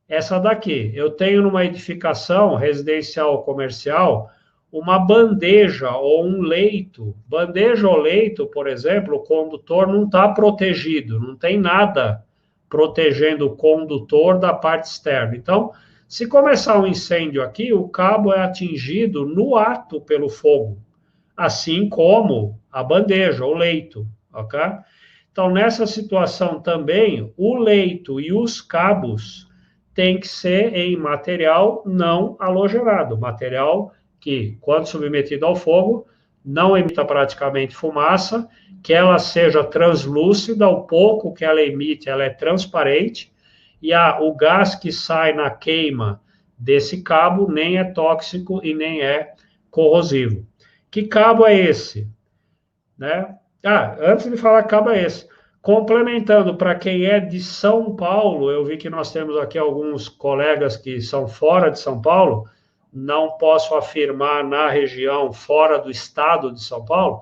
essa daqui. Eu tenho numa edificação residencial ou comercial uma bandeja ou um leito. Bandeja ou leito, por exemplo, o condutor não está protegido, não tem nada protegendo o condutor da parte externa. Então, se começar um incêndio aqui, o cabo é atingido no ato pelo fogo, assim como a bandeja, o leito, ok? Então, nessa situação também, o leito e os cabos têm que ser em material não halogenado, material que, quando submetido ao fogo, não emita praticamente fumaça, que ela seja translúcida, o pouco que ela emite, ela é transparente, e o gás que sai na queima desse cabo nem é tóxico e nem é corrosivo. Que cabo é esse? Né? Antes de falar que cabo é esse, complementando, para quem é de São Paulo, eu vi que nós temos aqui alguns colegas que são fora de São Paulo, não posso afirmar na região fora do estado de São Paulo.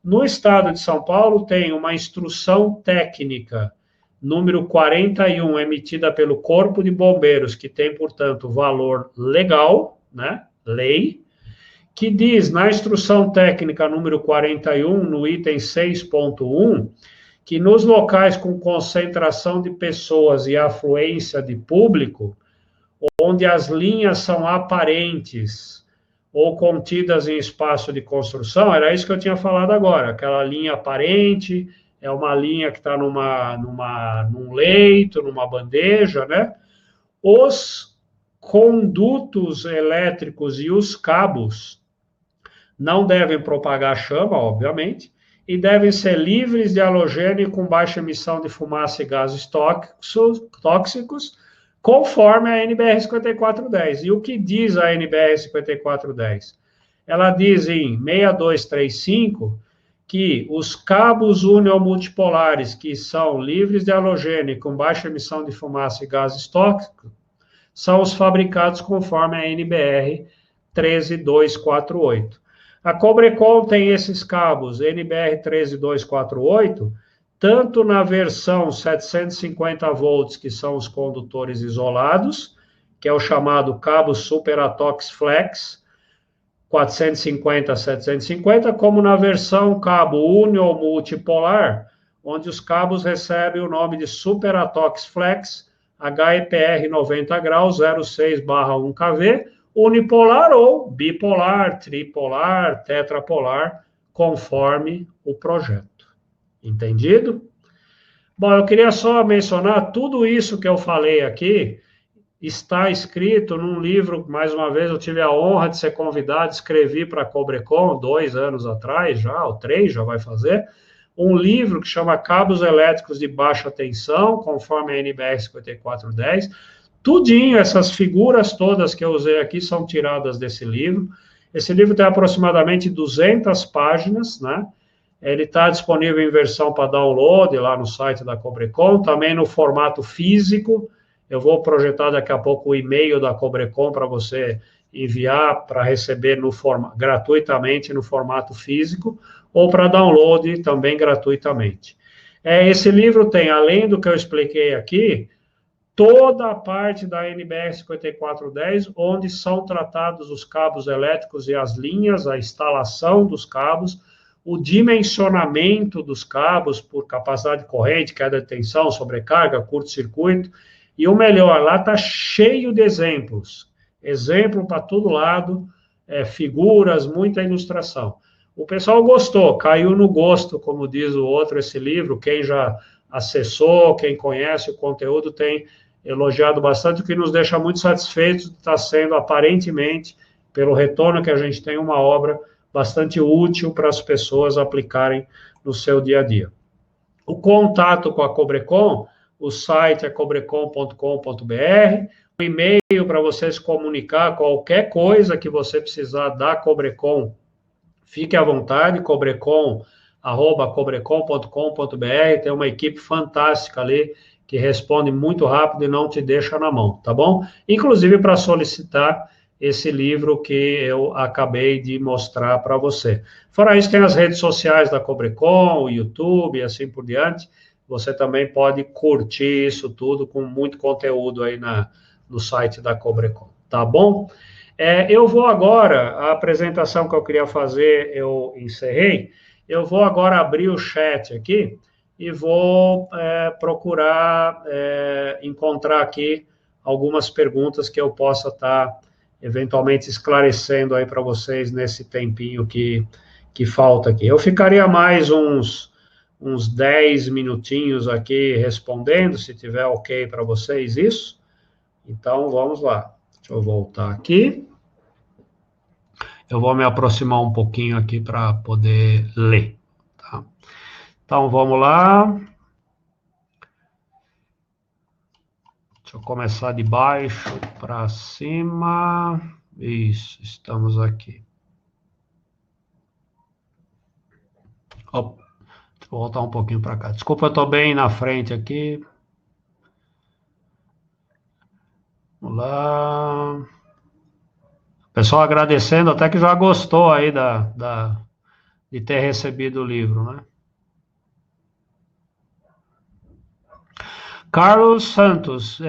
No estado de São Paulo tem uma instrução técnica, número 41, emitida pelo Corpo de Bombeiros, que tem, portanto, valor legal, né, lei, que diz na instrução técnica número 41, no item 6.1, que nos locais com concentração de pessoas e afluência de público, onde as linhas são aparentes ou contidas em espaço de construção, era isso que eu tinha falado agora, aquela linha aparente, é uma linha que está num leito, numa bandeja, né? Os condutos elétricos e os cabos não devem propagar chama, obviamente, e devem ser livres de halogênio com baixa emissão de fumaça e gases tóxicos, conforme a NBR 5410. E o que diz a NBR 5410? Ela diz em 6235 que os cabos uniomultipolares que são livres de halogênio com baixa emissão de fumaça e gases tóxicos são os fabricados conforme a NBR 13248. A Cobrecon tem esses cabos NBR 13248, tanto na versão 750 volts, que são os condutores isolados, que é o chamado cabo Super Atox Flex, 450 a 750, como na versão cabo Unio multipolar, onde os cabos recebem o nome de Super Atox Flex, HEPR 90 graus, 06/1 kV, unipolar ou bipolar, tripolar, tetrapolar, conforme o projeto. Entendido? Bom, eu queria só mencionar, tudo isso que eu falei aqui está escrito num livro, mais uma vez, eu tive a honra de ser convidado, escrevi para a Cobrecon 2 anos atrás, já, ou 3 já vai fazer, um livro que chama Cabos Elétricos de Baixa Tensão, conforme a NBR 5410, tudinho, essas figuras todas que eu usei aqui são tiradas desse livro. Esse livro tem aproximadamente 200 páginas, né? Ele está disponível em versão para download lá no site da Cobrecon, também no formato físico. Eu vou projetar daqui a pouco o e-mail da Cobrecon para você enviar para receber gratuitamente no formato físico, ou para download também gratuitamente. Esse livro tem, além do que eu expliquei aqui, toda a parte da NBR 5410, onde são tratados os cabos elétricos e as linhas, a instalação dos cabos, o dimensionamento dos cabos por capacidade de corrente, queda de tensão, sobrecarga, curto-circuito, e o melhor, lá está cheio de exemplos, exemplo para todo lado, figuras, muita ilustração. O pessoal gostou, caiu no gosto, como diz o outro, esse livro. Quem já acessou, quem conhece o conteúdo tem elogiado bastante, o que nos deixa muito satisfeitos de estar sendo, aparentemente, pelo retorno que a gente tem, uma obra bastante útil para as pessoas aplicarem no seu dia a dia. O contato com a Cobrecon, o site é cobrecon.com.br, o e-mail para você se comunicar, qualquer coisa que você precisar da Cobrecon, fique à vontade, cobrecon@cobrecon.com.br, tem uma equipe fantástica ali, que responde muito rápido e não te deixa na mão, tá bom? Inclusive para solicitar esse livro que eu acabei de mostrar para você. Fora isso, tem as redes sociais da Cobrecon, o YouTube e assim por diante. Você também pode curtir isso tudo com muito conteúdo aí no site da Cobrecon, tá bom? Eu vou agora, a apresentação que eu queria fazer, eu encerrei. Eu vou agora abrir o chat aqui e vou procurar encontrar aqui algumas perguntas que eu possa estar eventualmente esclarecendo aí para vocês nesse tempinho que falta aqui. Eu ficaria mais uns 10 minutinhos aqui respondendo, se tiver ok para vocês isso. Então, vamos lá. Deixa eu voltar aqui. Eu vou me aproximar um pouquinho aqui para poder ler. Tá? Então, vamos lá. Deixa eu começar de baixo para cima. Isso, estamos aqui. Opa, deixa eu voltar um pouquinho para cá. Desculpa, eu estou bem na frente aqui. Vamos lá. Pessoal agradecendo, até que já gostou aí de ter recebido o livro, né? Carlos Santos,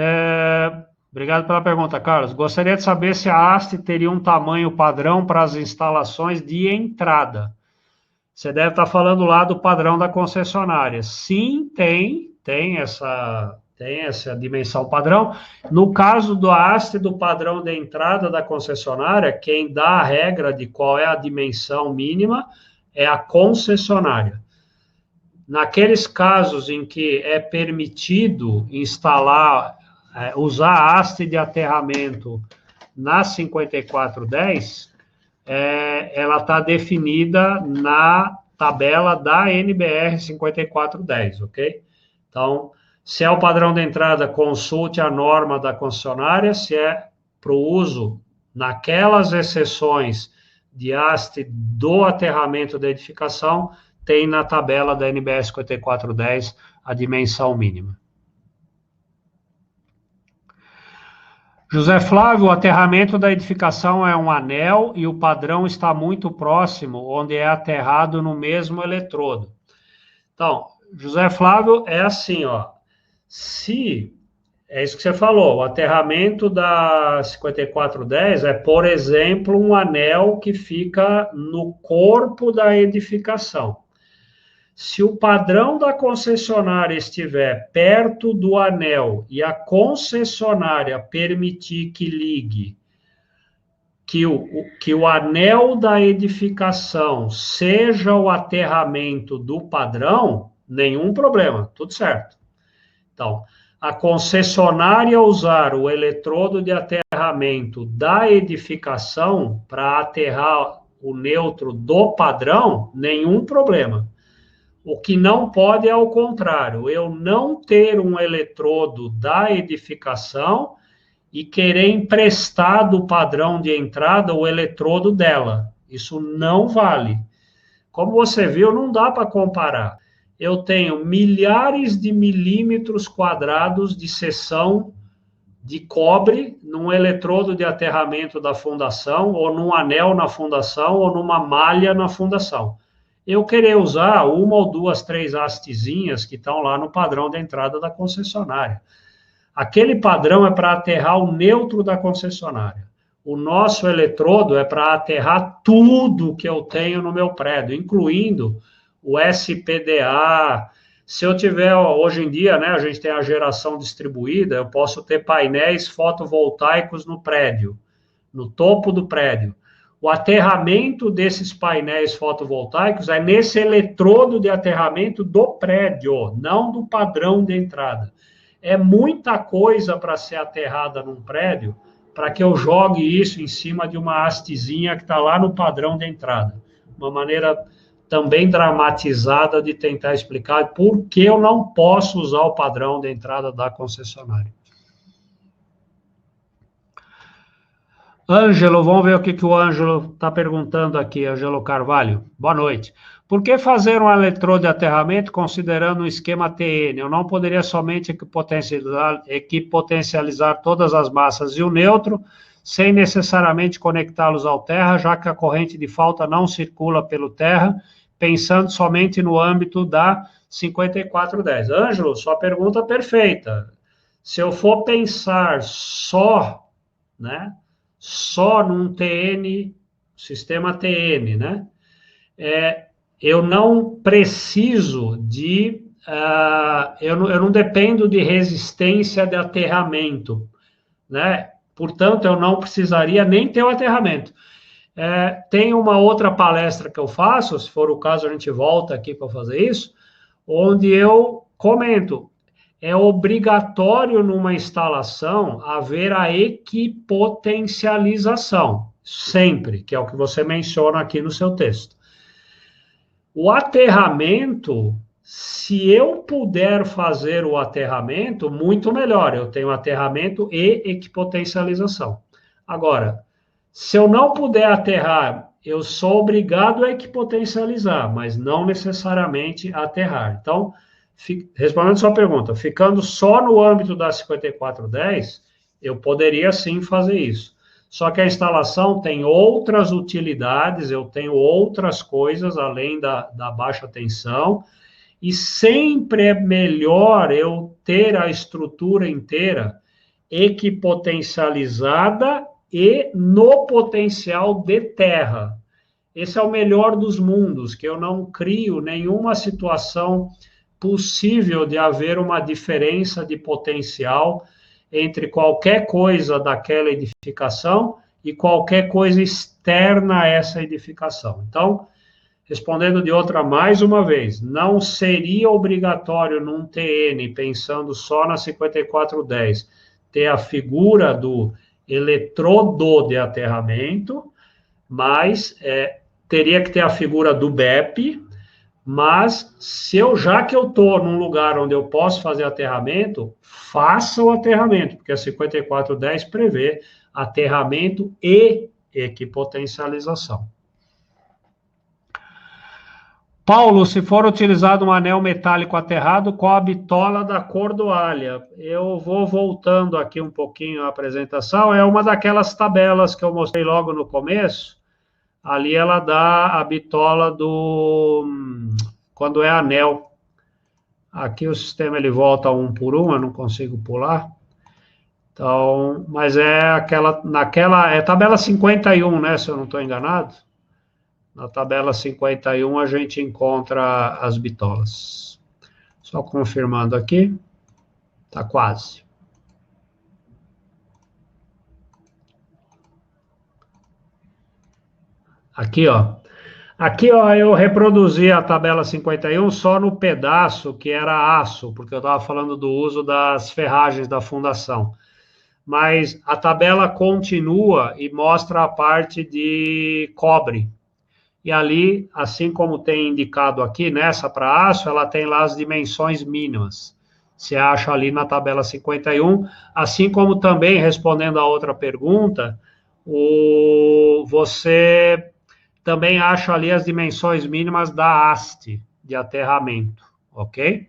obrigado pela pergunta, Carlos. Gostaria de saber se a haste teria um tamanho padrão para as instalações de entrada. Você deve estar falando lá do padrão da concessionária. Sim, tem essa dimensão padrão. No caso do haste do padrão de entrada da concessionária, quem dá a regra de qual é a dimensão mínima é a concessionária. Naqueles casos em que é permitido instalar, usar a haste de aterramento na 5410, ela está definida na tabela da NBR 5410, ok? Então, se é o padrão de entrada, consulte a norma da concessionária. Se é para o uso naquelas exceções de haste do aterramento da edificação, tem na tabela da NBR 5410 a dimensão mínima. José Flávio, o aterramento da edificação é um anel e o padrão está muito próximo, onde é aterrado no mesmo eletrodo. Então, José Flávio, é assim, ó. É isso que você falou, o aterramento da 5410 é, por exemplo, um anel que fica no corpo da edificação. Se o padrão da concessionária estiver perto do anel e a concessionária permitir que ligue, que o anel da edificação seja o aterramento do padrão, nenhum problema, tudo certo. Então, a concessionária usar o eletrodo de aterramento da edificação para aterrar o neutro do padrão, nenhum problema. O que não pode é ao contrário, eu não ter um eletrodo da edificação e querer emprestar do padrão de entrada o eletrodo dela. Isso não vale. Como você viu, não dá para comparar. Eu tenho milhares de milímetros quadrados de seção de cobre num eletrodo de aterramento da fundação, ou num anel na fundação, ou numa malha na fundação. Eu querer usar uma ou duas, três hastezinhas que estão lá no padrão de entrada da concessionária. Aquele padrão é para aterrar o neutro da concessionária. O nosso eletrodo é para aterrar tudo que eu tenho no meu prédio, incluindo o SPDA. Se eu tiver, hoje em dia, né, a gente tem a geração distribuída, eu posso ter painéis fotovoltaicos no prédio, no topo do prédio. O aterramento desses painéis fotovoltaicos é nesse eletrodo de aterramento do prédio, não do padrão de entrada. É muita coisa para ser aterrada num prédio, para que eu jogue isso em cima de uma hastezinha que está lá no padrão de entrada. Uma maneira também dramatizada de tentar explicar por que eu não posso usar o padrão de entrada da concessionária. Ângelo, vamos ver o que o Ângelo está perguntando aqui, Ângelo Carvalho. Boa noite. Por que fazer um eletrodo de aterramento considerando um esquema TN? Eu não poderia somente equipotencializar todas as massas e o neutro, sem necessariamente conectá-los ao terra, já que a corrente de falta não circula pelo terra, pensando somente no âmbito da 5410. Ângelo, sua pergunta é perfeita. Se eu for pensar só, né? Só num TN, sistema TN, né? Eu não preciso de... eu não dependo de resistência de aterramento, né? Portanto, eu não precisaria nem ter o aterramento. Tem uma outra palestra que eu faço, se for o caso, a gente volta aqui para fazer isso, onde eu comento... É obrigatório numa instalação haver a equipotencialização, sempre, que é o que você menciona aqui no seu texto. O aterramento, se eu puder fazer o aterramento, muito melhor, eu tenho aterramento e equipotencialização. Agora, se eu não puder aterrar, eu sou obrigado a equipotencializar, mas não necessariamente aterrar. Então, respondendo a sua pergunta, ficando só no âmbito da 5410, eu poderia sim fazer isso. Só que a instalação tem outras utilidades, eu tenho outras coisas além da baixa tensão, e sempre é melhor eu ter a estrutura inteira equipotencializada e no potencial de terra. Esse é o melhor dos mundos, que eu não crio nenhuma situação possível de haver uma diferença de potencial entre qualquer coisa daquela edificação e qualquer coisa externa a essa edificação. Então, respondendo de outra mais uma vez, não seria obrigatório num TN, pensando só na 5410, ter a figura do eletrodo de aterramento, mas teria que ter a figura do BEP. Mas, já que eu estou num lugar onde eu posso fazer aterramento, faça o aterramento, porque a 5410 prevê aterramento e equipotencialização. Paulo, se for utilizado um anel metálico aterrado, qual a bitola da cordoalha? Eu vou voltando aqui um pouquinho a apresentação, é uma daquelas tabelas que eu mostrei logo no começo. Ali ela dá a bitola quando é anel. Aqui o sistema ele volta um por um, eu não consigo pular. Então, mas é tabela 51, né, se eu não estou enganado. Na tabela 51 a gente encontra as bitolas. Só confirmando aqui. Tá quase. Aqui, ó. Aqui, ó, eu reproduzi a tabela 51 só no pedaço que era aço, porque eu estava falando do uso das ferragens da fundação. Mas a tabela continua e mostra a parte de cobre. E ali, assim como tem indicado aqui, nessa para aço, ela tem lá as dimensões mínimas. Você acha ali na tabela 51, assim como também, respondendo a outra pergunta, você também acha ali as dimensões mínimas da haste de aterramento, ok?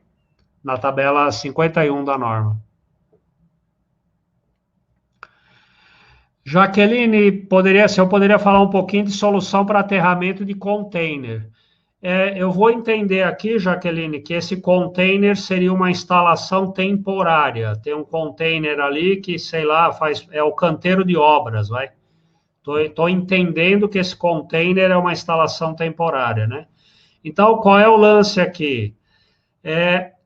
Na tabela 51 da norma. Jaqueline, se eu poderia falar um pouquinho de solução para aterramento de container. Eu vou entender aqui, Jaqueline, que esse container seria uma instalação temporária. Tem um container ali que, sei lá, é o canteiro de obras, vai? Estou entendendo que esse container é uma instalação temporária, né? Então, qual é o lance aqui?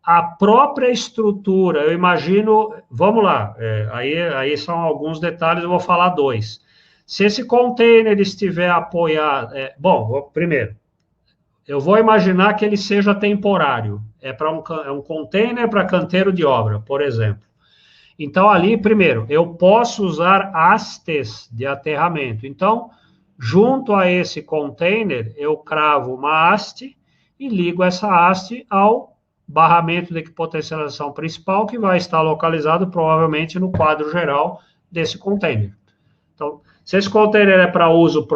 A própria estrutura, eu imagino... Vamos lá, aí são alguns detalhes, eu vou falar dois. Se esse container estiver apoiado... primeiro, eu vou imaginar que ele seja temporário. É um container para canteiro de obra, por exemplo. Então, ali, primeiro, eu posso usar hastes de aterramento. Então, junto a esse container, eu cravo uma haste e ligo essa haste ao barramento de potencialização principal, que vai estar localizado provavelmente no quadro geral desse container. Então, se esse container é para uso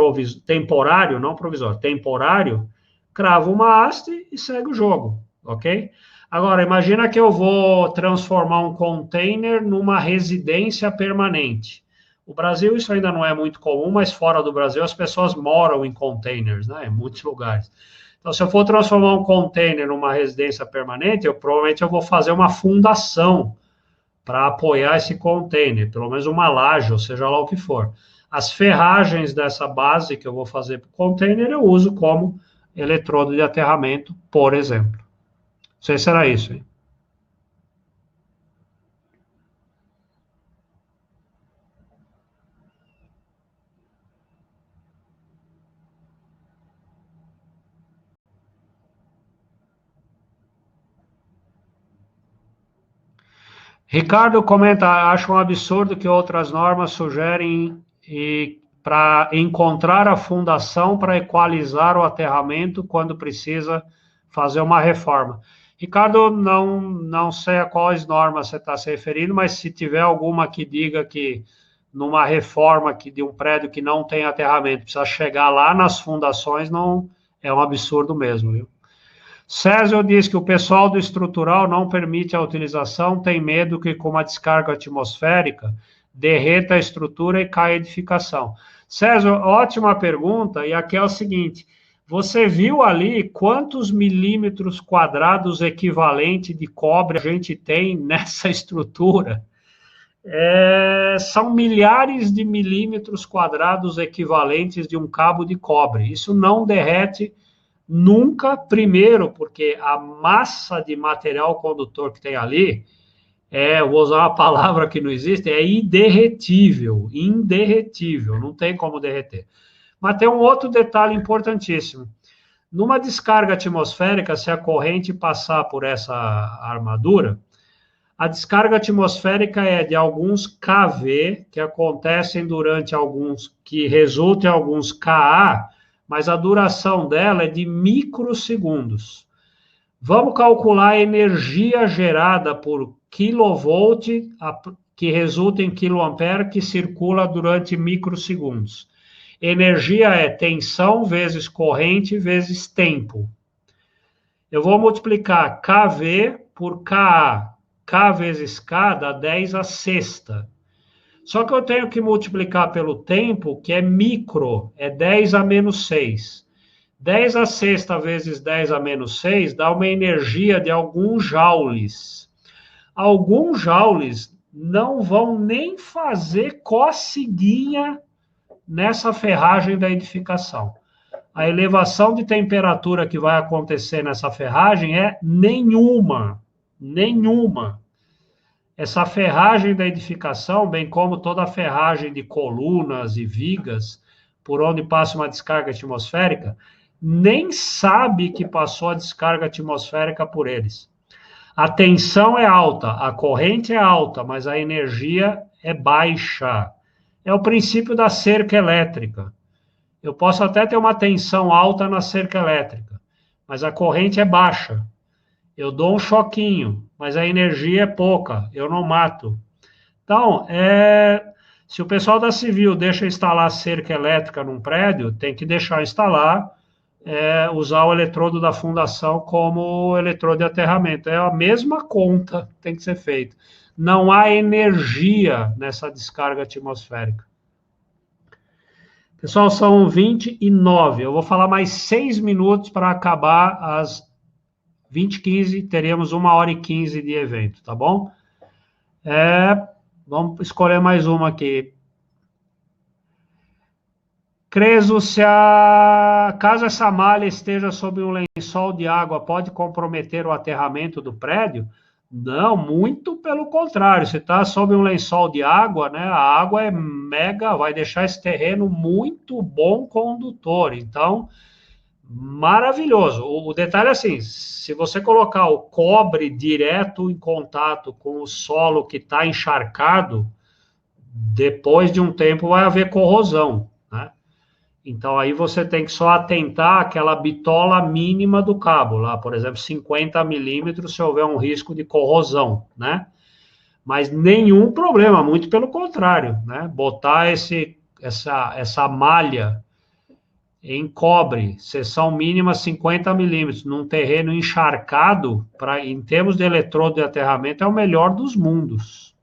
temporário, não provisório, temporário, cravo uma haste e segue o jogo, ok? Agora, imagina que eu vou transformar um container numa residência permanente. O Brasil, isso ainda não é muito comum, mas fora do Brasil as pessoas moram em containers, né, em muitos lugares. Então, se eu for transformar um container numa residência permanente, provavelmente eu vou fazer uma fundação para apoiar esse container, pelo menos uma laje, ou seja lá o que for. As ferragens dessa base que eu vou fazer para o container, eu uso como eletrodo de aterramento, por exemplo. Não sei se era isso, hein? Ricardo comenta, acho um absurdo que outras normas sugerem para encontrar a fundação para equalizar o aterramento quando precisa fazer uma reforma. Ricardo, não sei a quais normas você está se referindo, mas se tiver alguma que diga que numa reforma de um prédio que não tem aterramento precisa chegar lá nas fundações, não é um absurdo mesmo, viu? César diz que o pessoal do estrutural não permite a utilização, tem medo que com uma descarga atmosférica derreta a estrutura e caia a edificação. César, ótima pergunta, e aqui é o seguinte, você viu ali quantos milímetros quadrados equivalente de cobre a gente tem nessa estrutura? São milhares de milímetros quadrados equivalentes de um cabo de cobre. Isso não derrete nunca, primeiro, porque a massa de material condutor que tem ali, eu vou usar uma palavra que não existe, é inderretível, não tem como derreter. Mas tem um outro detalhe importantíssimo. Numa descarga atmosférica, se a corrente passar por essa armadura, a descarga atmosférica é de alguns kV, que acontecem que resultam em alguns Ka, mas a duração dela é de microsegundos. Vamos calcular a energia gerada por kilovolt, que resulta em quiloampere, que circula durante microsegundos. Energia é tensão vezes corrente vezes tempo. Eu vou multiplicar kV por Ka. K vezes K dá 10 a sexta. Só que eu tenho que multiplicar pelo tempo, que é micro, é 10 a menos 6. 10 a sexta vezes 10 a menos 6 dá uma energia de alguns joules. Alguns joules não vão nem fazer coceguinha nessa ferragem da edificação. A elevação de temperatura que vai acontecer nessa ferragem é nenhuma. Essa ferragem da edificação, bem como toda a ferragem de colunas e vigas, por onde passa uma descarga atmosférica, nem sabe que passou a descarga atmosférica por eles. A tensão é alta, a corrente é alta, mas a energia é baixa. É o princípio da cerca elétrica. Eu posso até ter uma tensão alta na cerca elétrica, mas a corrente é baixa. Eu dou um choquinho, mas a energia é pouca, eu não mato. Então, se o pessoal da Civil deixa instalar cerca elétrica num prédio, tem que deixar instalar, usar o eletrodo da fundação como eletrodo de aterramento. É a mesma conta que tem que ser feita. Não há energia nessa descarga atmosférica. Pessoal, são 29. Eu vou falar mais 6 minutos para acabar às 20h15, teremos 1h15 de evento, tá bom? Vamos escolher mais uma aqui. Creso, caso essa malha esteja sob um lençol de água, pode comprometer o aterramento do prédio? Não, muito pelo contrário. Se está sob um lençol de água, né? A água é mega, vai deixar esse terreno muito bom condutor. Então, maravilhoso. O detalhe é assim: se você colocar o cobre direto em contato com o solo que está encharcado, depois de um tempo vai haver corrosão, né? Então aí você tem que só atentar àquela bitola mínima do cabo, lá, por exemplo, 50 milímetros, se houver um risco de corrosão, né? Mas nenhum problema, muito pelo contrário, né? Botar essa malha em cobre, seção mínima 50 milímetros, num terreno encharcado, em termos de eletrodo de aterramento, é o melhor dos mundos.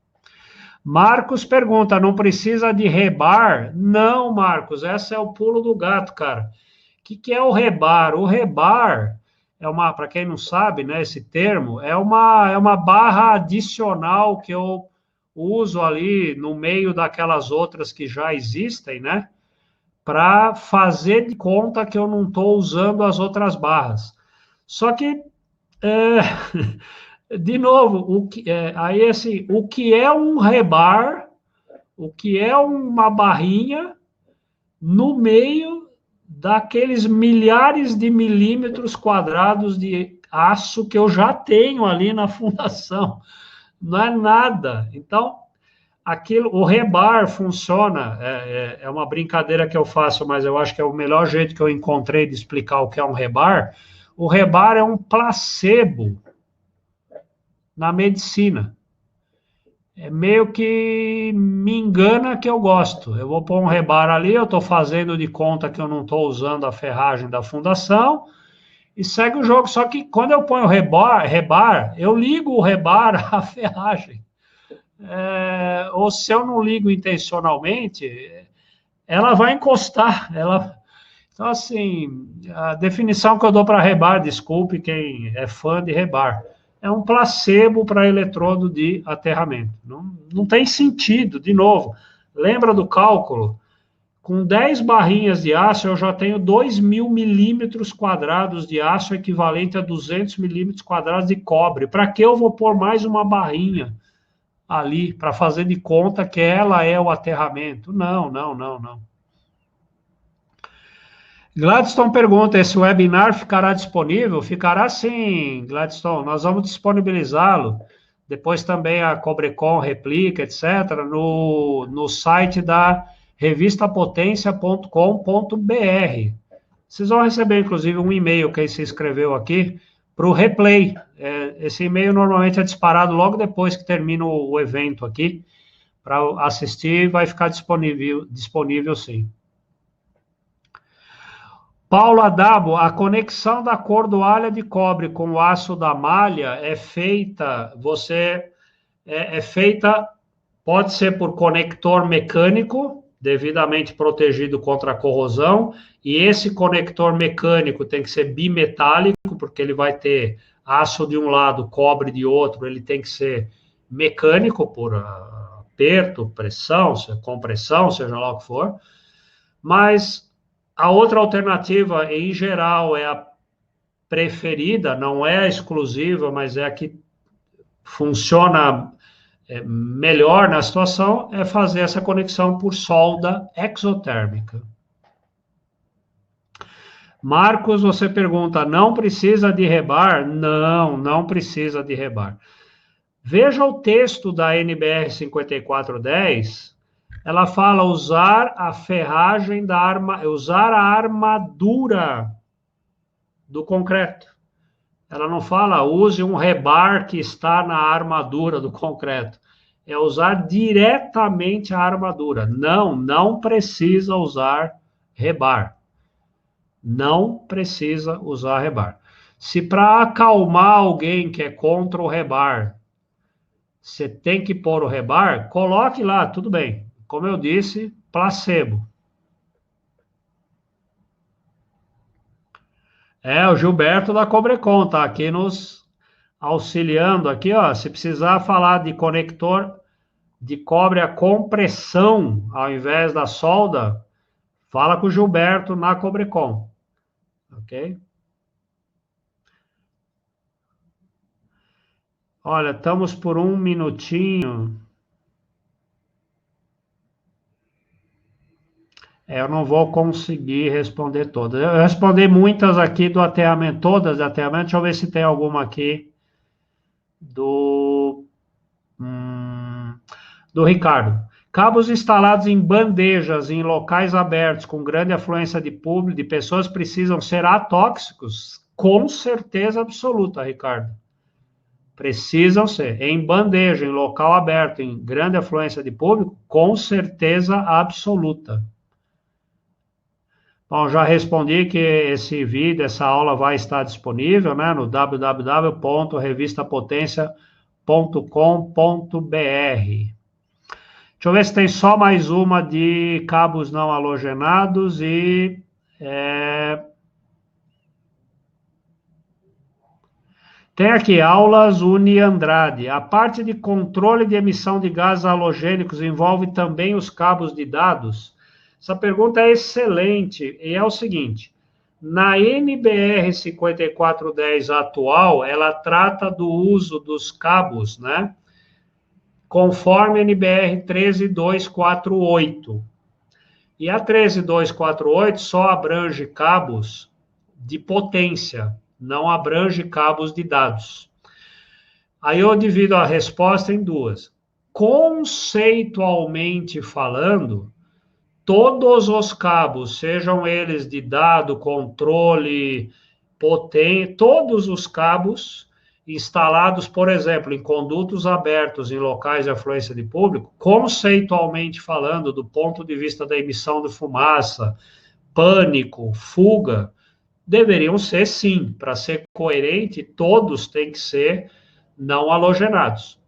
Marcos pergunta, não precisa de rebar? Não, Marcos, esse é o pulo do gato, cara. O que é o rebar? O rebar é uma, para quem não sabe, né, esse termo, é uma barra adicional que eu uso ali no meio daquelas outras que já existem, né, para fazer de conta que eu não estou usando as outras barras. Só que de novo, aí assim, o que é um rebar, o que é uma barrinha no meio daqueles milhares de milímetros quadrados de aço que eu já tenho ali na fundação. Não é nada. Então, o rebar funciona, é uma brincadeira que eu faço, mas eu acho que é o melhor jeito que eu encontrei de explicar o que é um rebar. O rebar é um placebo na medicina. É meio que me engana que eu gosto. Eu vou pôr um rebar ali, eu estou fazendo de conta que eu não estou usando a ferragem da fundação e segue o jogo. Só que quando eu ponho rebar, eu ligo o rebar à ferragem. Ou se eu não ligo intencionalmente, ela vai encostar. Então, assim, a definição que eu dou para rebar, desculpe quem é fã de rebar, é um placebo para eletrodo de aterramento. Não tem sentido, de novo. Lembra do cálculo? Com 10 barrinhas de aço, eu já tenho 2.000 milímetros quadrados de aço, equivalente a 200 milímetros quadrados de cobre. Para que eu vou pôr mais uma barrinha ali, para fazer de conta que ela é o aterramento? Não. Gladstone pergunta, esse webinar ficará disponível? Ficará sim, Gladstone, nós vamos disponibilizá-lo, depois também a Cobrecon replica, etc., no site da revistapotência.com.br. Vocês vão receber, inclusive, um e-mail, quem se inscreveu aqui, para o replay. Esse e-mail normalmente é disparado logo depois que termina o evento aqui, para assistir, vai ficar disponível sim. Paulo Adabo, a conexão da cordoalha de cobre com o aço da malha é feita, pode ser por conector mecânico, devidamente protegido contra a corrosão, e esse conector mecânico tem que ser bimetálico, porque ele vai ter aço de um lado, cobre de outro, ele tem que ser mecânico, por aperto, pressão, compressão, seja lá o que for, mas a outra alternativa, em geral, é a preferida, não é a exclusiva, mas é a que funciona melhor na situação, é fazer essa conexão por solda exotérmica. Marcos, você pergunta, não precisa de rebar? Não precisa de rebar. Veja o texto da NBR 5410, ela fala usar a ferragem usar a armadura do concreto. Ela não fala use um rebar que está na armadura do concreto. É usar diretamente a armadura. Não precisa usar rebar. Não precisa usar rebar. Se para acalmar alguém que é contra o rebar, você tem que pôr o rebar, coloque lá, tudo bem. Como eu disse, placebo. O Gilberto da Cobrecon tá aqui nos auxiliando aqui, ó. Se precisar falar de conector de cobre a compressão ao invés da solda, fala com o Gilberto na Cobrecon. Ok? Olha, estamos por um minutinho. Eu não vou conseguir responder todas. Eu respondi muitas aqui do ateamento, todas do ateamento. Deixa eu ver se tem alguma aqui do, hum, do Ricardo. Cabos instalados em bandejas em locais abertos com grande afluência de público, de pessoas, precisam ser atóxicos? Com certeza absoluta, Ricardo. Precisam ser. Em bandeja, em local aberto, em grande afluência de público, com certeza absoluta. Bom, já respondi que esse vídeo, essa aula vai estar disponível, né, no www.revistapotência.com.br. Deixa eu ver se tem só mais uma de cabos não halogenados e tem aqui aulas Uni Andrade. A parte de controle de emissão de gases halogênicos envolve também os cabos de dados? Essa pergunta é excelente e é o seguinte: na NBR 5410 atual, ela trata do uso dos cabos, né? Conforme NBR 13248. E a 13248 só abrange cabos de potência, não abrange cabos de dados. Aí eu divido a resposta em duas. Conceitualmente falando, todos os cabos, sejam eles de dado, controle, potência, todos os cabos instalados, por exemplo, em condutos abertos em locais de afluência de público, conceitualmente falando, do ponto de vista da emissão de fumaça, pânico, fuga, deveriam ser sim, para ser coerente, todos têm que ser não halogenados.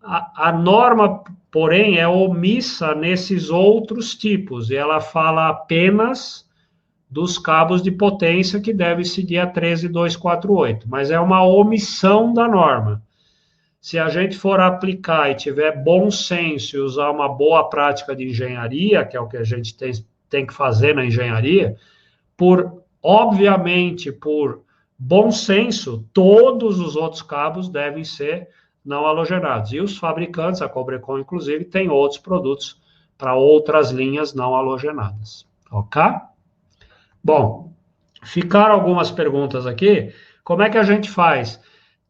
A norma, porém, é omissa nesses outros tipos, e ela fala apenas dos cabos de potência que devem seguir a 13248, mas é uma omissão da norma. Se a gente for aplicar e tiver bom senso e usar uma boa prática de engenharia, que é o que a gente tem que fazer na engenharia, obviamente, por bom senso, todos os outros cabos devem ser não halogenados. E os fabricantes, a Cobrecon, inclusive, tem outros produtos para outras linhas não halogenadas. Ok? Bom, ficaram algumas perguntas aqui. Como é que a gente faz?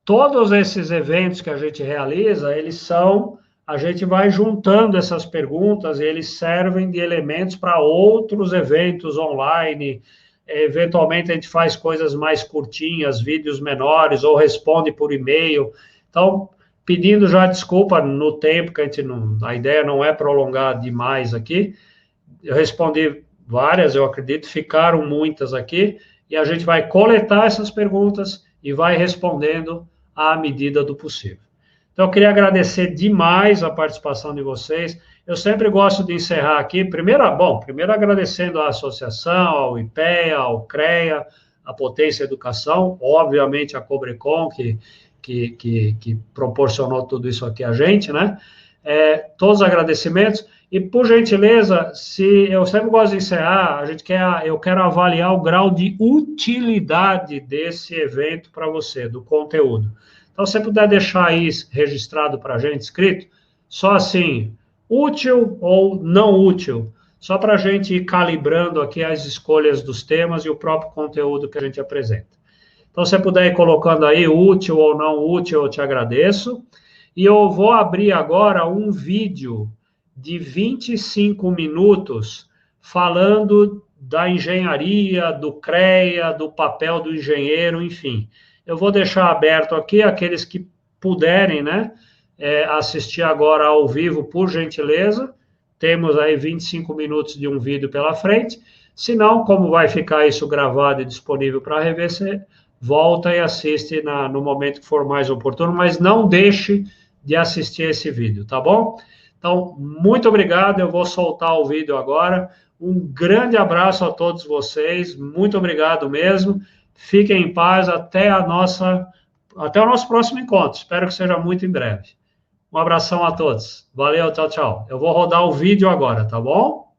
Todos esses eventos que a gente realiza, a gente vai juntando essas perguntas e eles servem de elementos para outros eventos online. Eventualmente a gente faz coisas mais curtinhas, vídeos menores, ou responde por e-mail. Então, pedindo já desculpa no tempo, que a ideia não é prolongar demais aqui. Eu respondi várias, eu acredito, ficaram muitas aqui, e a gente vai coletar essas perguntas e vai respondendo à medida do possível. Então, eu queria agradecer demais a participação de vocês. Eu sempre gosto de encerrar aqui, primeiro agradecendo à associação, ao IPEA, ao CREA, à Potência Educação, obviamente a Cobrecon, que proporcionou tudo isso aqui a gente, né? Todos os agradecimentos. E, por gentileza, se eu sempre gosto de encerrar, eu quero avaliar o grau de utilidade desse evento para você, do conteúdo. Então, se você puder deixar aí registrado para a gente, escrito, só assim, útil ou não útil, só para a gente ir calibrando aqui as escolhas dos temas e o próprio conteúdo que a gente apresenta. Então, se você puder ir colocando aí útil ou não útil, eu te agradeço. E eu vou abrir agora um vídeo de 25 minutos falando da engenharia, do CREA, do papel do engenheiro, enfim. Eu vou deixar aberto aqui aqueles que puderem, né, assistir agora ao vivo, por gentileza. Temos aí 25 minutos de um vídeo pela frente. Se não, como vai ficar isso gravado e disponível para rever, você volta e assiste no momento que for mais oportuno, mas não deixe de assistir esse vídeo, tá bom? Então, muito obrigado, eu vou soltar o vídeo agora. Um grande abraço a todos vocês, muito obrigado mesmo. Fiquem em paz até o nosso próximo encontro. Espero que seja muito em breve. Um abração a todos. Valeu, tchau, tchau. Eu vou rodar o vídeo agora, tá bom?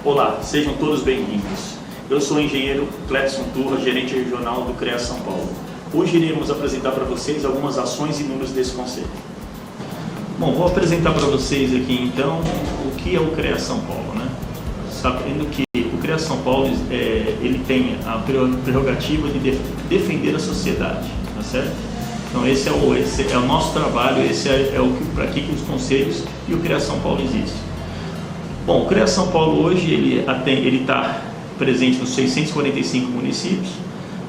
Olá, sejam todos bem-vindos. Eu sou o engenheiro Cledson Turra, gerente regional do CREA São Paulo. Hoje iremos apresentar para vocês algumas ações e números desse conselho. Bom, vou apresentar para vocês aqui então o que é o CREA São Paulo, né? Sabendo que o CREA São Paulo ele tem a prerrogativa de defender a sociedade, tá certo? Então esse é o nosso trabalho, esse é o para que os conselhos e o CREA São Paulo existem. Bom, o CREA São Paulo hoje ele está presente nos 645 municípios,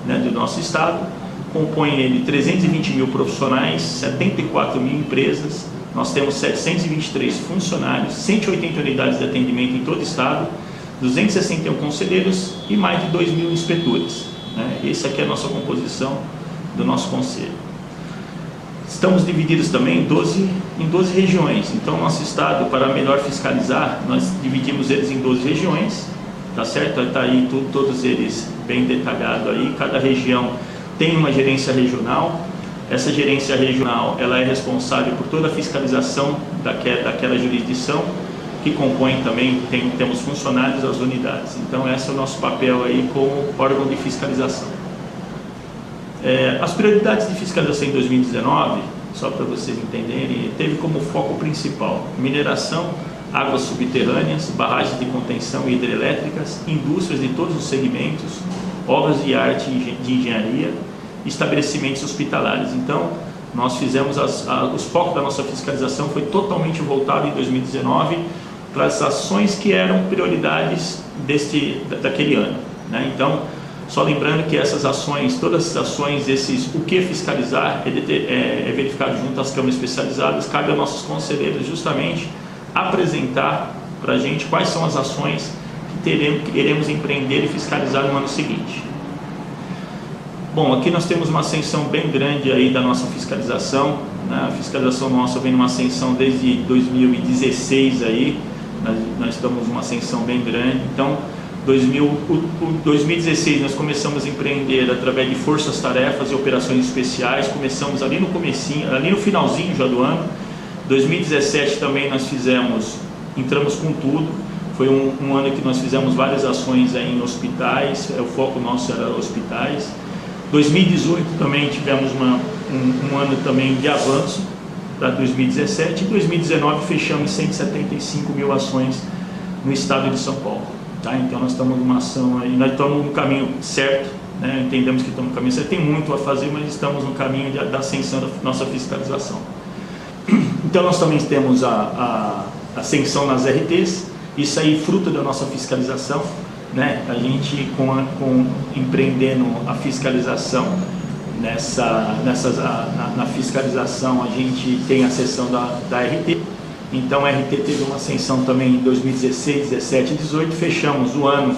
né, do nosso estado, compõe ele 320 mil profissionais, 74 mil empresas, nós temos 723 funcionários, 180 unidades de atendimento em todo o estado, 261 conselheiros e mais de 2 mil inspetores, né? Essa aqui é a nossa composição do nosso conselho. Estamos divididos também em 12 regiões, então nosso estado, para melhor fiscalizar, nós dividimos eles em 12 regiões, tá certo? Está aí todos eles bem detalhado aí, cada região tem uma gerência regional. Essa gerência regional, ela é responsável por toda a fiscalização daquela jurisdição, que compõe também, temos funcionários das unidades. Então esse é o nosso papel aí como órgão de fiscalização. As prioridades de fiscalização em 2019, só para vocês entenderem, teve como foco principal mineração, águas subterrâneas, barragens de contenção e hidrelétricas, indústrias de todos os segmentos, obras de arte e de engenharia, estabelecimentos hospitalares. Então, nós fizemos os focos da nossa fiscalização foi totalmente voltado em 2019 para as ações que eram prioridades daquele ano, né? Então, só lembrando que essas ações, todas as ações, o que fiscalizar é verificado junto às câmaras especializadas. Cabe aos nossos conselheiros justamente apresentar para a gente quais são as ações que iremos empreender e fiscalizar no ano seguinte. Bom, aqui nós temos uma ascensão bem grande aí da nossa fiscalização, né? A fiscalização nossa vem numa ascensão desde 2016 aí, nós estamos numa ascensão bem grande. Então, 2016 nós começamos a empreender através de forças-tarefas e operações especiais, começamos ali no comecinho, ali no finalzinho já do ano. 2017 também nós entramos com tudo, foi um ano que nós fizemos várias ações aí em hospitais, o foco nosso era hospitais. 2018 também tivemos um ano também de avanço para 2017, e 2019 fechamos 175 mil ações no estado de São Paulo. Tá? Então nós estamos numa ação aí, nós estamos no caminho certo, né? Entendemos que estamos no caminho certo, tem muito a fazer, mas estamos no caminho da ascensão da nossa fiscalização. Então nós também temos a ascensão nas RTs, isso aí fruto da nossa fiscalização, né? A gente empreendendo a fiscalização na fiscalização a gente tem a seção da RT. Então a RT teve uma ascensão também em 2016, 17 e 18, fechamos o ano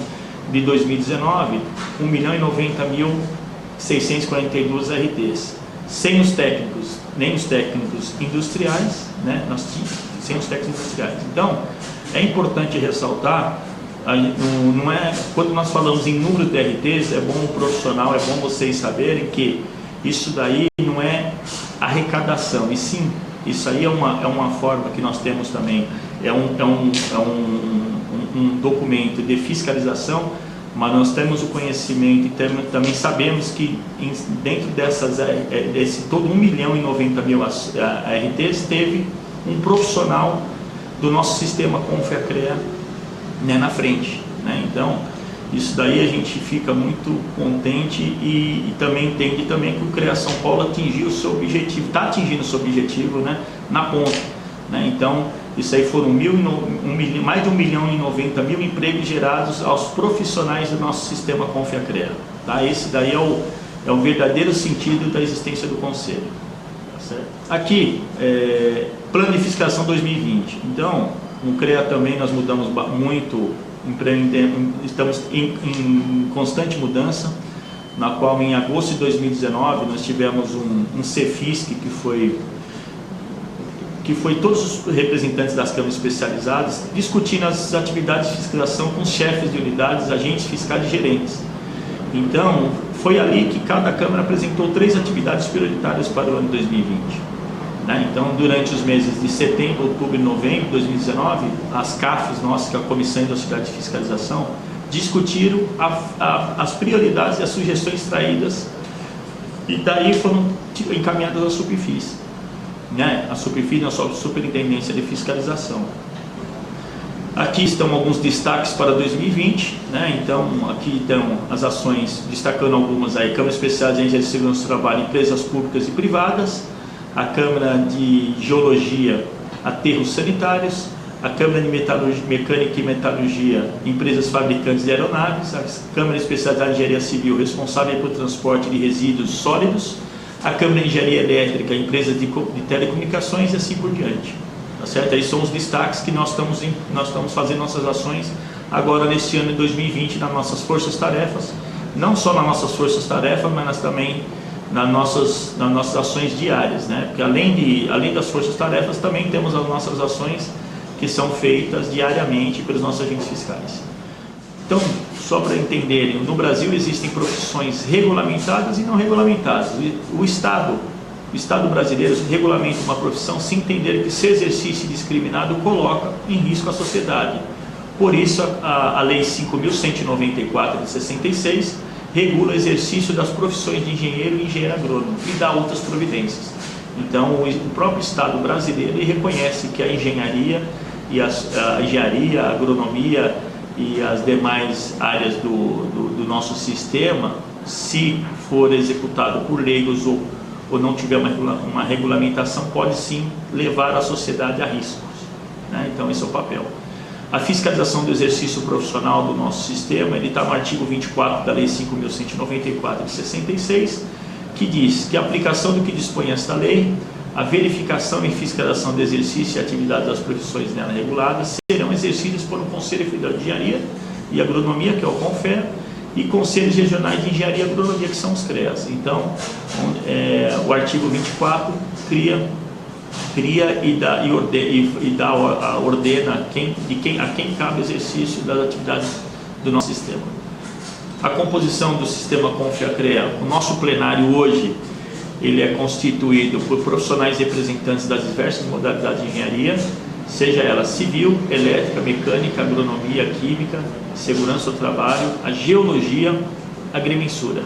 de 2019 1.090.642 RTs, sem os técnicos, nem os técnicos industriais, né? Sem os técnicos industriais. Então é importante ressaltar, não é, quando nós falamos em número de RTs, é bom o profissional, é bom vocês saberem que isso daí não é arrecadação, e sim, isso aí é uma forma que nós temos também, é um documento de fiscalização, mas nós temos o conhecimento e também sabemos que dentro desse todo 1.090.000 RTs teve um profissional do nosso sistema Confea-CREA, né, na frente, né? Então isso daí a gente fica muito contente e também entende também que o CREA São Paulo atingiu o seu objetivo, está atingindo o seu objetivo, né, na ponta, né? Então isso aí foram mais de 1.090.000 empregos gerados aos profissionais do nosso sistema Confea-CREA, tá? Esse daí é o verdadeiro sentido da existência do conselho, tá certo? Aqui, plano de fiscalização 2020. Então no CREA também nós mudamos muito, estamos em constante mudança, na qual em agosto de 2019 nós tivemos um CEFISC que foi todos os representantes das câmaras especializadas discutindo as atividades de fiscalização com os chefes de unidades, agentes fiscais e gerentes. Então foi ali que cada câmara apresentou 3 atividades prioritárias para o ano 2020. né? Então, durante os meses de setembro, outubro e novembro de 2019, as CAFs nossas, que é a Comissão Industrial de Fiscalização, discutiram as prioridades e as sugestões traídas, e daí foram encaminhadas à Superfis, né? A Superfis, a Superintendência de Fiscalização. Aqui estão alguns destaques para 2020, né? Então, aqui estão as ações, destacando algumas aí: Câmara Especializada em Engenharia de Segurança do Trabalho, empresas públicas e privadas, a Câmara de Geologia, aterros sanitários, a Câmara de Mecânica e Metalurgia, empresas fabricantes de aeronaves, a Câmara Especializada em Engenharia Civil, responsável por transporte de resíduos sólidos, a Câmara de Engenharia Elétrica, empresas de telecomunicações e assim por diante. Tá certo? Aí são os destaques que nós estamos fazendo nossas ações agora nesse ano de 2020 nas nossas forças-tarefas, não só nas nossas forças-tarefas, mas também nas nossas ações diárias, né? Porque além das forças-tarefas, também temos as nossas ações que são feitas diariamente pelos nossos agentes fiscais. Então, só para entenderem, no Brasil existem profissões regulamentadas e não regulamentadas. O Estado brasileiro regulamenta uma profissão sem entender que seu exercício indiscriminado coloca em risco a sociedade. Por isso, a Lei 5.194 de 66 regula o exercício das profissões de engenheiro e engenheiro agrônomo e dá outras providências. Então, o próprio Estado brasileiro reconhece que a engenharia, a agronomia e as demais áreas do nosso sistema, se for executado por leigos ou não tiver uma regulamentação, pode sim levar a sociedade a riscos, né? Então, esse é o papel. A fiscalização do exercício profissional do nosso sistema, ele está no artigo 24 da Lei 5.194 de 66, que diz que a aplicação do que dispõe esta lei, a verificação e fiscalização do exercício e atividade das profissões nela reguladas serão exercidas por um Conselho Federal de Engenharia e Agronomia, que é o CONFER, e Conselhos Regionais de Engenharia e Agronomia, que são os CREAS. Então, o artigo 24 ordena a quem cabe o exercício das atividades do nosso sistema. A composição do sistema CONFER-CREA, o nosso plenário hoje, ele é constituído por profissionais representantes das diversas modalidades de engenharia, seja ela civil, elétrica, mecânica, agronomia, química, segurança do trabalho, a geologia, agrimensura.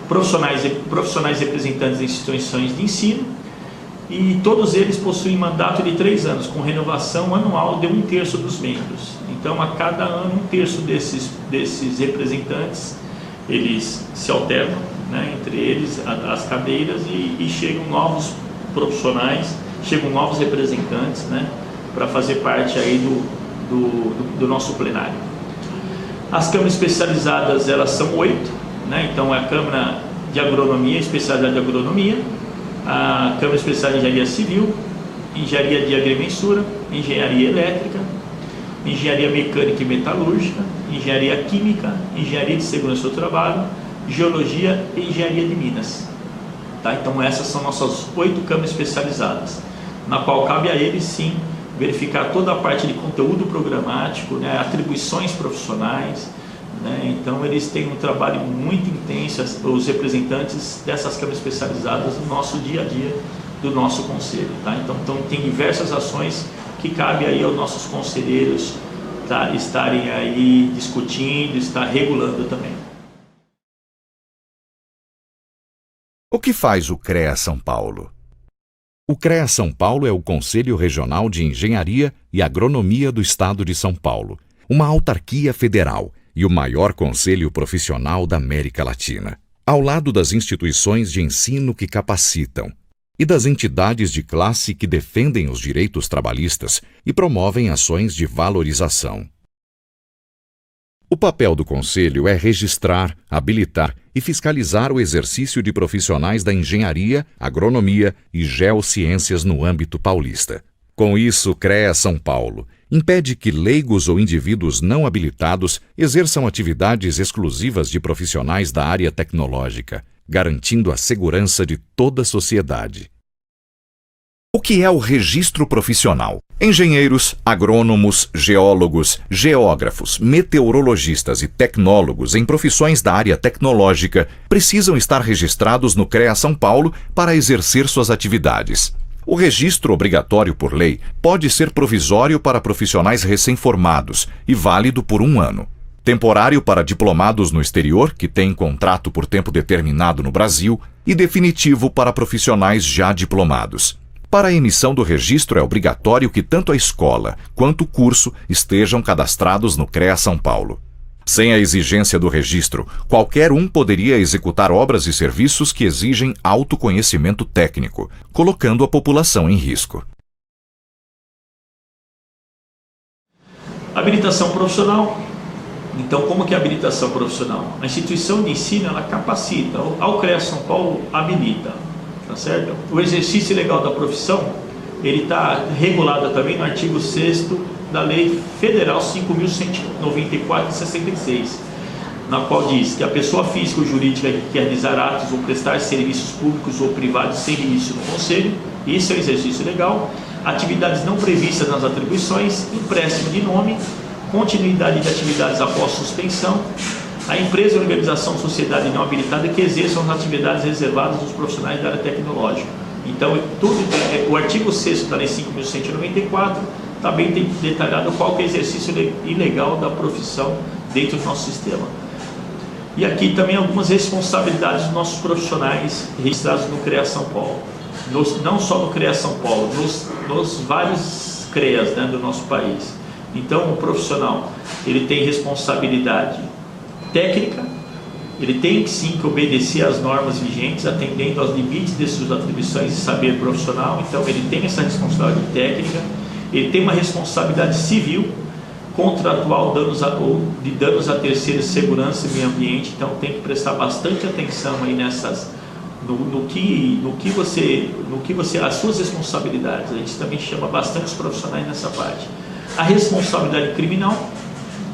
Profissionais representantes de instituições de ensino, e todos eles possuem mandato de 3 anos, com renovação anual de 1/3 dos membros. Então, a cada ano, 1/3 desses representantes, eles se alternam, né, entre eles as cadeiras, e chegam novos profissionais, chegam novos representantes, né, para fazer parte aí do nosso plenário. As câmaras especializadas, elas são 8, né? Então, é a Câmara de Agronomia, especialidade de Agronomia, a Câmara Especializada de Engenharia Civil, Engenharia de Agrimensura, Engenharia Elétrica, Engenharia Mecânica e Metalúrgica, Engenharia Química, Engenharia de Segurança do Trabalho, Geologia e Engenharia de Minas. Tá? Então, essas são nossas 8 câmaras especializadas, na qual cabe a eles, sim, verificar toda a parte de conteúdo programático, né, atribuições profissionais, né? Então, eles têm um trabalho muito intenso, os representantes dessas câmaras especializadas, no nosso dia a dia do nosso conselho. Tá? Então, tem diversas ações que cabe aí aos nossos conselheiros, tá, estarem aí discutindo, estar regulando também. O que faz o CREA São Paulo? O CREA São Paulo é o Conselho Regional de Engenharia e Agronomia do Estado de São Paulo, uma autarquia federal e o maior conselho profissional da América Latina, ao lado das instituições de ensino que capacitam e das entidades de classe que defendem os direitos trabalhistas e promovem ações de valorização. O papel do Conselho é registrar, habilitar e fiscalizar o exercício de profissionais da engenharia, agronomia e geociências no âmbito paulista. Com isso, o CREA São Paulo impede que leigos ou indivíduos não habilitados exerçam atividades exclusivas de profissionais da área tecnológica, garantindo a segurança de toda a sociedade. O que é o registro profissional? Engenheiros, agrônomos, geólogos, geógrafos, meteorologistas e tecnólogos em profissões da área tecnológica precisam estar registrados no CREA São Paulo para exercer suas atividades. O registro obrigatório por lei pode ser provisório para profissionais recém-formados e válido por 1 ano. Temporário para diplomados no exterior, que têm contrato por tempo determinado no Brasil, e definitivo para profissionais já diplomados. Para a emissão do registro é obrigatório que tanto a escola quanto o curso estejam cadastrados no CREA São Paulo. Sem a exigência do registro, qualquer um poderia executar obras e serviços que exigem autoconhecimento técnico, colocando a população em risco. Habilitação profissional. Então, como que é a habilitação profissional? A instituição de ensino, ela capacita, ao CREA São Paulo habilita, tá certo? O exercício legal da profissão, ele está regulado também no artigo 6º da Lei Federal 5.194 de 66, na qual diz que a pessoa física ou jurídica que quer realizar atos ou prestar serviços públicos ou privados sem limite no Conselho, isso é um exercício legal, atividades não previstas nas atribuições, empréstimo de nome, continuidade de atividades após suspensão, a empresa ou organização de sociedade não habilitada que exerçam as atividades reservadas aos profissionais da área tecnológica. Então, o artigo 6º da Lei 5.194 também tem detalhado qual que é o exercício ilegal da profissão dentro do nosso sistema. E aqui também algumas responsabilidades dos nossos profissionais registrados no CREA São Paulo. Não só no CREA São Paulo, nos vários CREAs, né, do nosso país. Então, o profissional, ele tem responsabilidade técnica, ele tem sim que obedecer às normas vigentes, atendendo aos limites de suas atribuições e saber profissional. Então, ele tem essa responsabilidade técnica, ele tem uma responsabilidade civil, contratual de danos a terceiros, segurança e meio ambiente. Então, tem que prestar bastante atenção aí nessas, as suas responsabilidades. A gente também chama bastante os profissionais nessa parte. A responsabilidade criminal,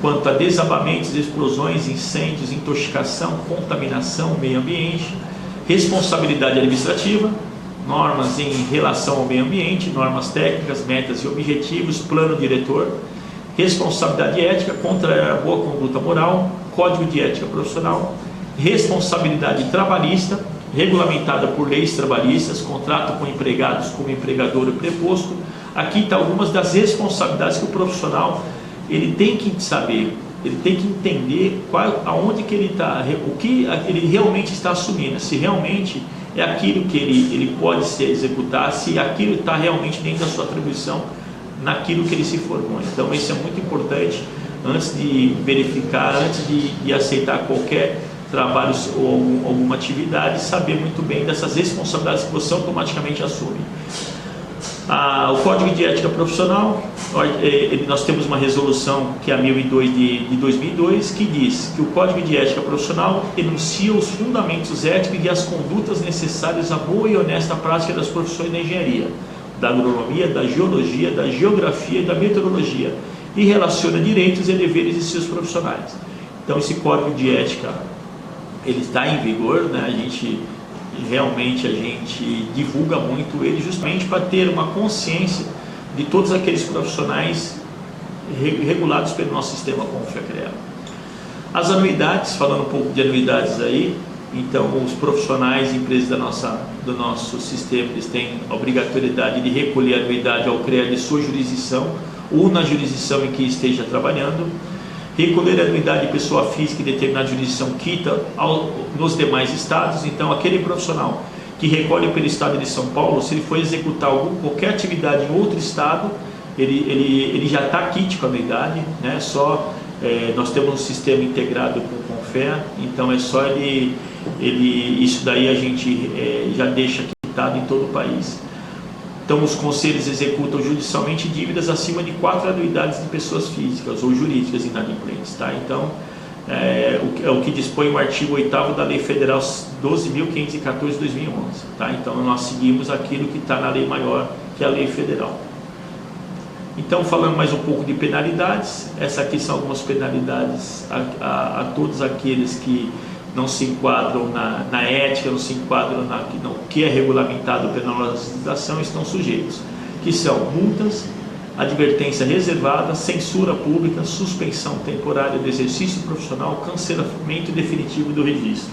quanto a desabamentos, explosões, incêndios, intoxicação, contaminação, meio ambiente. Responsabilidade administrativa, normas em relação ao meio ambiente, normas técnicas, metas e objetivos, plano diretor. Responsabilidade ética, contra a boa conduta moral, código de ética profissional. Responsabilidade trabalhista, regulamentada por leis trabalhistas, contrato com empregados como empregador e preposto. Aqui está algumas das responsabilidades que o profissional ele tem que saber, ele tem que entender aonde que ele está, o que ele realmente está assumindo, se realmente é aquilo que ele pode se executar, se aquilo está realmente dentro da sua atribuição, naquilo que ele se formou. Então isso é muito importante antes de verificar, antes de aceitar qualquer trabalho ou alguma atividade, saber muito bem dessas responsabilidades que você automaticamente assume. O Código de Ética Profissional, nós temos uma resolução que é a 1002 de 2002, que diz que o Código de Ética Profissional enuncia os fundamentos éticos e as condutas necessárias à boa e honesta prática das profissões da engenharia, da agronomia, da geologia, da geografia e da meteorologia, e relaciona direitos e deveres de seus profissionais. Então esse Código de Ética, ele está em vigor, né? A gente divulga muito ele justamente para ter uma consciência de todos aqueles profissionais regulados pelo nosso sistema como FECREA. As anuidades, falando um pouco de anuidades aí, então os profissionais, empresas do nosso sistema, eles têm a obrigatoriedade de recolher a anuidade ao CREA de sua jurisdição ou na jurisdição em que esteja trabalhando. Recolher a anuidade de pessoa física em determinada jurisdição quita nos demais estados. Então, aquele profissional que recolhe pelo estado de São Paulo, se ele for executar qualquer atividade em outro estado, ele já está quite com a anuidade, né? Nós temos um sistema integrado com o Confea, então é só isso daí a gente já deixa quitado em todo o país. Então, os conselhos executam judicialmente dívidas acima de 4 anuidades de pessoas físicas ou jurídicas inadimplentes. Tá? Então, é o que dispõe o artigo 8º da Lei Federal 12.514 de 2011. Tá? Então, nós seguimos aquilo que está na lei maior, que é a Lei Federal. Então, falando mais um pouco de penalidades, essas aqui são algumas penalidades a todos aqueles que não se enquadram na ética, não se enquadram no que é regulamentado pela legislação, estão sujeitos, que são multas, advertência reservada, censura pública, suspensão temporária do exercício profissional, cancelamento definitivo do registro.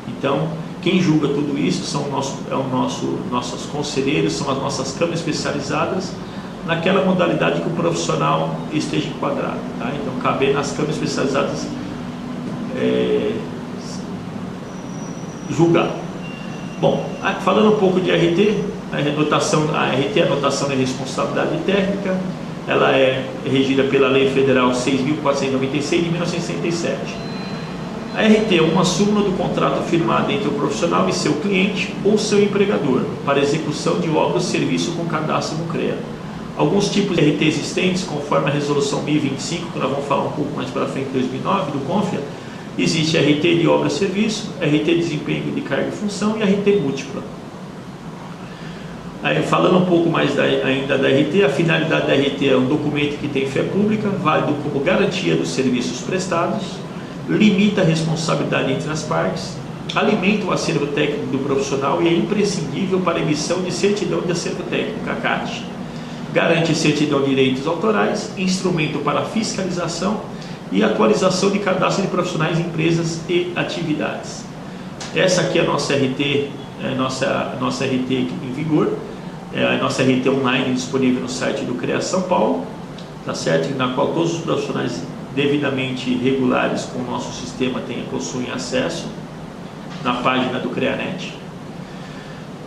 Então, Quem julga tudo isso são nossos conselheiros, são as nossas câmaras especializadas, naquela modalidade que o profissional esteja enquadrado. Tá? Então, cabe nas câmaras especializadas julgar. Bom, falando um pouco de RT, a RT é a anotação de responsabilidade técnica, ela é regida pela Lei Federal 6.496 de 1967. A RT é uma súmula do contrato firmado entre o profissional e seu cliente ou seu empregador para execução de obra ou serviço com cadastro no CREA. Alguns tipos de RT existentes, conforme a resolução 1025, que nós vamos falar um pouco mais para frente, 2009, do CONFIA, existe RT de obra e serviço, RT de desempenho de carga e função e RT múltipla. Aí, falando um pouco mais ainda da RT, a finalidade da RT é um documento que tem fé pública, válido como garantia dos serviços prestados, limita a responsabilidade entre as partes, alimenta o acervo técnico do profissional e é imprescindível para a emissão de certidão de acervo técnico, a CAT. Garante certidão de direitos autorais, instrumento para fiscalização e atualização de cadastro de profissionais, empresas e atividades. Essa aqui é a nossa RT, nossa RT em vigor, a nossa RT online disponível no site do CREA São Paulo, tá certo? Na qual todos os profissionais devidamente regulares com o nosso sistema possuem acesso na página do CREANet.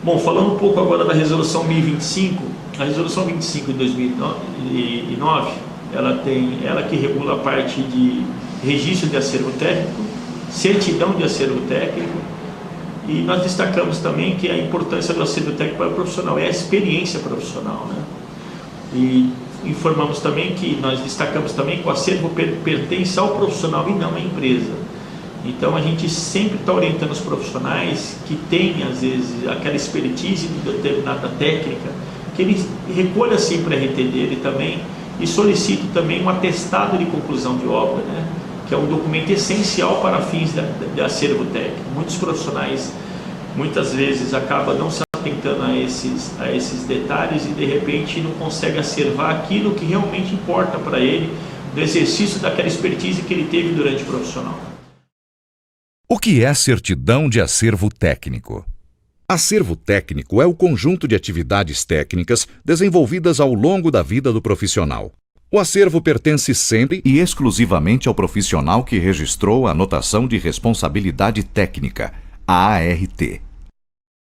Bom, falando um pouco agora da resolução 1025, a resolução 25 de 2009, ela que regula a parte de registro de acervo técnico, certidão de acervo técnico, e nós destacamos também que a importância do acervo técnico para o profissional é a experiência profissional, né? E informamos também que nós destacamos também que o acervo pertence ao profissional e não à empresa. Então a gente sempre está orientando os profissionais que têm às vezes aquela expertise de determinada técnica, que ele recolha sempre a RT dele também e solicite também um atestado de conclusão de obra, né? Que é um documento essencial para fins de acervo técnico. Muitos profissionais muitas vezes acabam não se atentando a esses detalhes e de repente não consegue acervar aquilo que realmente importa para ele no exercício daquela expertise que ele teve durante o profissional. O que é certidão de acervo técnico? Acervo técnico é o conjunto de atividades técnicas desenvolvidas ao longo da vida do profissional. O acervo pertence sempre e exclusivamente ao profissional que registrou a anotação de responsabilidade técnica, a ART.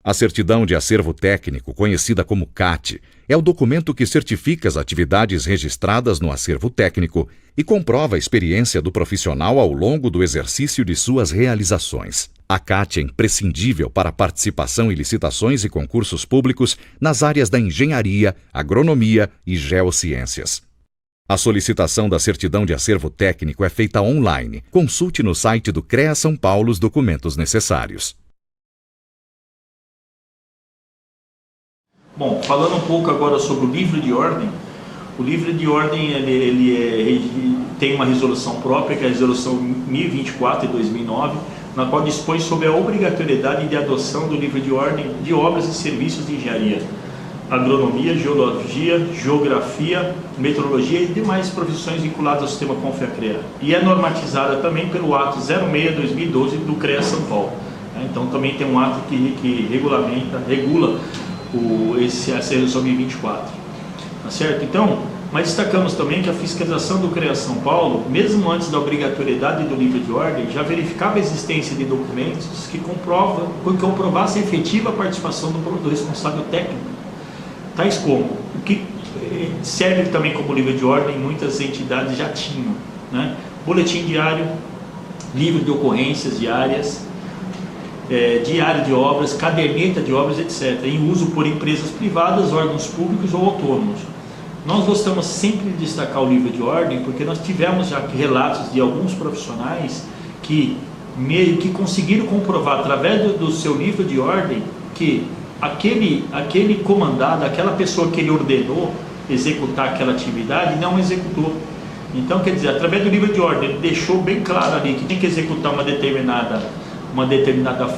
A certidão de acervo técnico, conhecida como CAT, é o documento que certifica as atividades registradas no acervo técnico e comprova a experiência do profissional ao longo do exercício de suas realizações. A CAT é imprescindível para a participação em licitações e concursos públicos nas áreas da engenharia, agronomia e geociências. A solicitação da certidão de acervo técnico é feita online. Consulte no site do CREA São Paulo os documentos necessários. Bom, falando um pouco agora sobre o livro de ordem, o livro de ordem tem uma resolução própria, que é a resolução 1024 de 2009, na qual dispõe sobre a obrigatoriedade de adoção do livro de ordem de obras e serviços de engenharia, agronomia, geologia, geografia, meteorologia e demais profissões vinculadas ao sistema CONFIA-CREA. E é normatizada também pelo ato 06/2012 do CREA São Paulo. Então também tem um ato que regula essa resolução 1024. Tá certo? Então, mas destacamos também que a fiscalização do CREA São Paulo, mesmo antes da obrigatoriedade do livro de ordem, já verificava a existência de documentos que comprovassem a efetiva participação do responsável técnico, tais como o que serve também como livro de ordem, muitas entidades já tinham, né? Boletim diário, livro de ocorrências diárias, diário de obras, caderneta de obras, etc., em uso por empresas privadas, órgãos públicos ou autônomos. Nós gostamos sempre de destacar o livro de ordem porque nós tivemos já relatos de alguns profissionais que conseguiram comprovar através do seu livro de ordem que aquele comandado, aquela pessoa que ele ordenou executar aquela atividade, não executou. Então, quer dizer, através do livro de ordem, ele deixou bem claro ali que tinha que executar uma determinada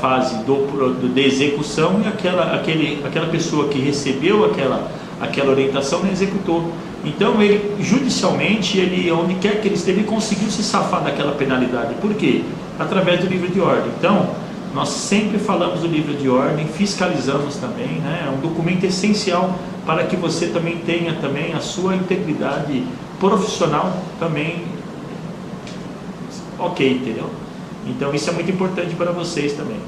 fase de execução e aquela pessoa que recebeu aquela orientação não executou. Então, ele, judicialmente, onde quer que ele esteve, ele conseguiu se safar daquela penalidade. Por quê? Através do livro de ordem. Então, Nós sempre falamos do livro de ordem, fiscalizamos também, né? É um documento essencial para que você também tenha também a sua integridade profissional também ok, entendeu? Então isso é muito importante para vocês também.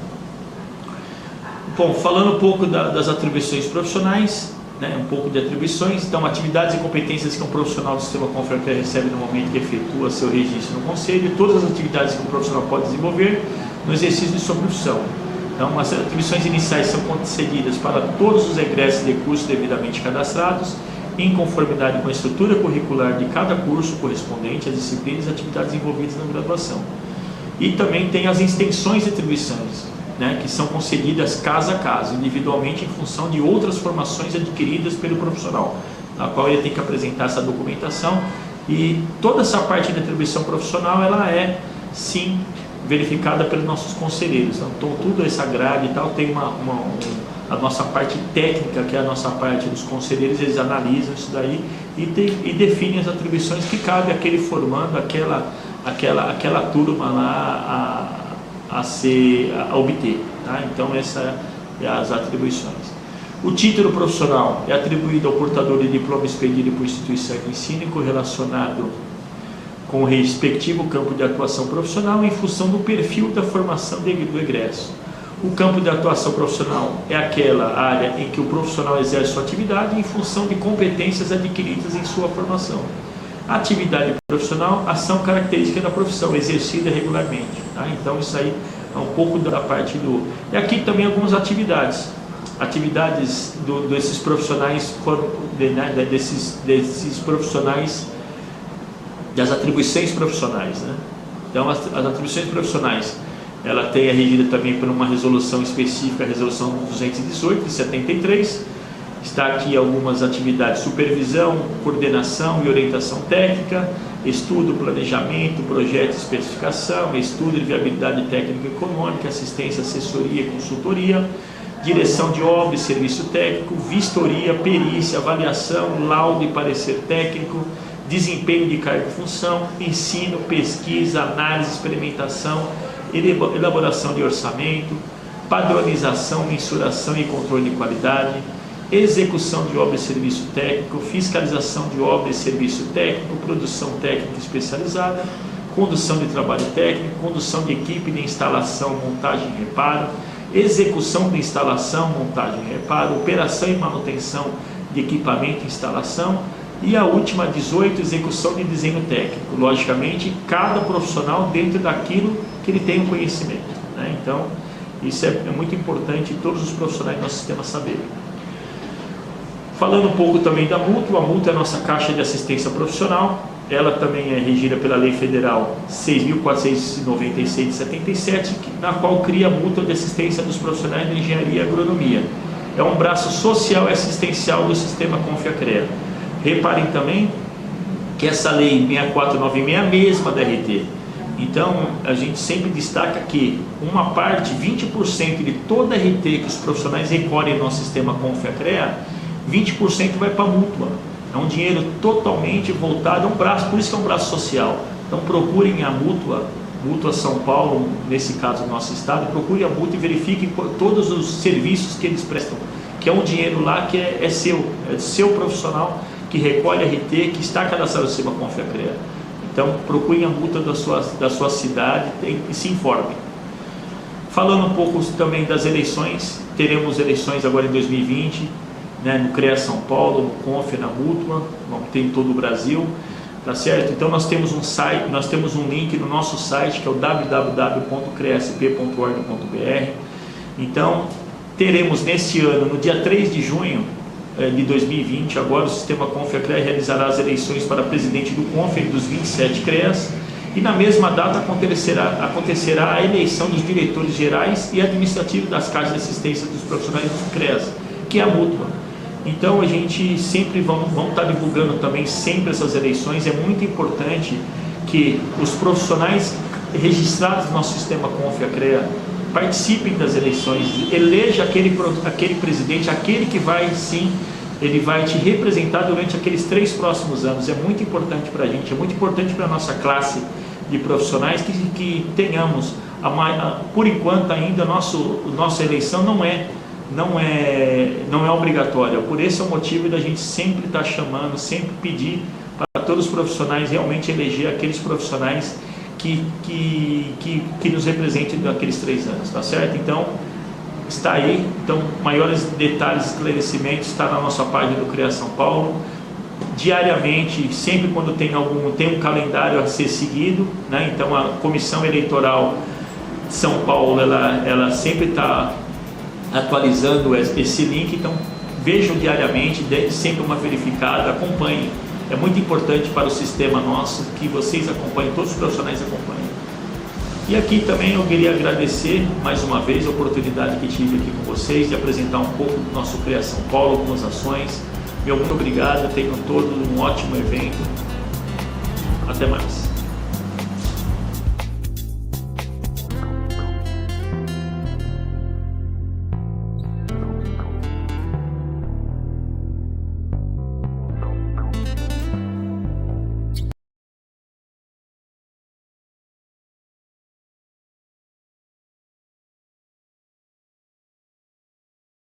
Bom, falando um pouco das atribuições profissionais, né, um pouco de atribuições, então atividades e competências que um profissional do sistema Confracrea recebe no momento que efetua seu registro no Conselho, todas as atividades que um profissional pode desenvolver no exercício de sua profissão. Então, as atribuições iniciais são concedidas para todos os egressos de cursos devidamente cadastrados, em conformidade com a estrutura curricular de cada curso correspondente às disciplinas e atividades envolvidas na graduação. E também tem as extensões de atribuições, né, que são concedidas caso a caso, individualmente em função de outras formações adquiridas pelo profissional, na qual ele tem que apresentar essa documentação, e toda essa parte de atribuição profissional, ela é, sim, verificada pelos nossos conselheiros. Então, toda essa grade e tal, tem a nossa parte técnica, que é a nossa parte dos conselheiros, eles analisam isso daí e definem as atribuições que cabe àquele formando, aquela turma lá a obter, tá? Então essa é as atribuições. O título profissional é atribuído ao portador de diploma expedido por instituição de ensino correlacionado com o respectivo campo de atuação profissional em função do perfil da formação do egresso. O campo de atuação profissional é aquela área em que o profissional exerce sua atividade em função de competências adquiridas em sua formação. Atividade profissional, ação característica da profissão, exercida regularmente. Tá? Então isso aí é um pouco da parte do... E aqui também algumas atividades desses profissionais, desses profissionais, das atribuições profissionais, né? Então as atribuições profissionais, ela é regida também por uma resolução específica, a resolução 218 de 73. Está aqui algumas atividades: supervisão, coordenação e orientação técnica, estudo, planejamento, projeto e especificação, estudo de viabilidade técnica e econômica, assistência, assessoria e consultoria, direção de obra e serviço técnico, vistoria, perícia, avaliação, laudo e parecer técnico, desempenho de cargo e função, ensino, pesquisa, análise, experimentação, elaboração de orçamento, padronização, mensuração e controle de qualidade, execução de obra e serviço técnico, fiscalização de obra e serviço técnico, produção técnica especializada, condução de trabalho técnico, condução de equipe de instalação, montagem e reparo, execução de instalação, montagem e reparo, operação e manutenção de equipamento e instalação, e a última, 18, execução de desenho técnico. Logicamente, cada profissional dentro daquilo que ele tem um conhecimento, né? Então, isso é muito importante todos os profissionais do nosso sistema saberem. Falando um pouco também da mútua, a mútua é a nossa caixa de assistência profissional. Ela também é regida pela Lei Federal 6.496 de 77, na qual cria a mútua de assistência dos profissionais de engenharia e agronomia. É um braço social e assistencial do sistema Confracrea. Reparem também que essa lei 6496 é a mesma da RT. Então, a gente sempre destaca que uma parte, 20% de toda a RT que os profissionais recolhem no nosso sistema Confracrea, 20% vai para a mútua. É um dinheiro totalmente voltado a um braço, por isso que é um braço social. Então procurem a mútua São Paulo, nesse caso do nosso estado, procurem a mútua e verifiquem todos os serviços que eles prestam, que é um dinheiro lá que é seu profissional, que recolhe a RT, que está cadastrado no sistema Confracrea. Então procurem a mútua da sua cidade e se informem. Falando um pouco também das eleições, teremos eleições agora em 2020, né, no CREA São Paulo, no Conf, na mútua, tem em todo o Brasil, tá certo? Então nós temos um site, nós temos um link no nosso site, que é o www.creasp.org.br. Então teremos neste ano, no dia 3 de junho de 2020, agora o sistema Confracrea realizará as eleições para presidente do Conf dos 27 CREAs, e na mesma data acontecerá a eleição dos diretores gerais e administrativos das caixas de assistência dos profissionais dos CREAs, que é a mútua. Então a gente sempre vamos estar divulgando também sempre essas eleições. É muito importante que os profissionais registrados no nosso sistema Confracrea participem das eleições, eleja aquele presidente, aquele que vai sim, ele vai te representar durante aqueles 3 próximos anos. É muito importante para a gente, é muito importante para a nossa classe de profissionais que tenhamos Por enquanto ainda nossa eleição não é obrigatória. Por esse é o motivo da gente sempre estar chamando, sempre pedir para todos os profissionais realmente eleger aqueles profissionais que nos representem daqueles 3 anos, tá certo? Então, está aí. Então, maiores detalhes, esclarecimentos, está na nossa página do CREA São Paulo. Diariamente, sempre quando tem um calendário a ser seguido, né? Então, a Comissão Eleitoral de São Paulo, ela sempre está atualizando esse link. Então, vejam diariamente, dê sempre uma verificada, acompanhem. É muito importante para o sistema nosso que vocês acompanhem, todos os profissionais acompanhem. E aqui também eu queria agradecer mais uma vez a oportunidade que tive aqui com vocês de apresentar um pouco do nosso CREA São Paulo, algumas ações. Meu muito obrigado, tenham todos um ótimo evento. Até mais.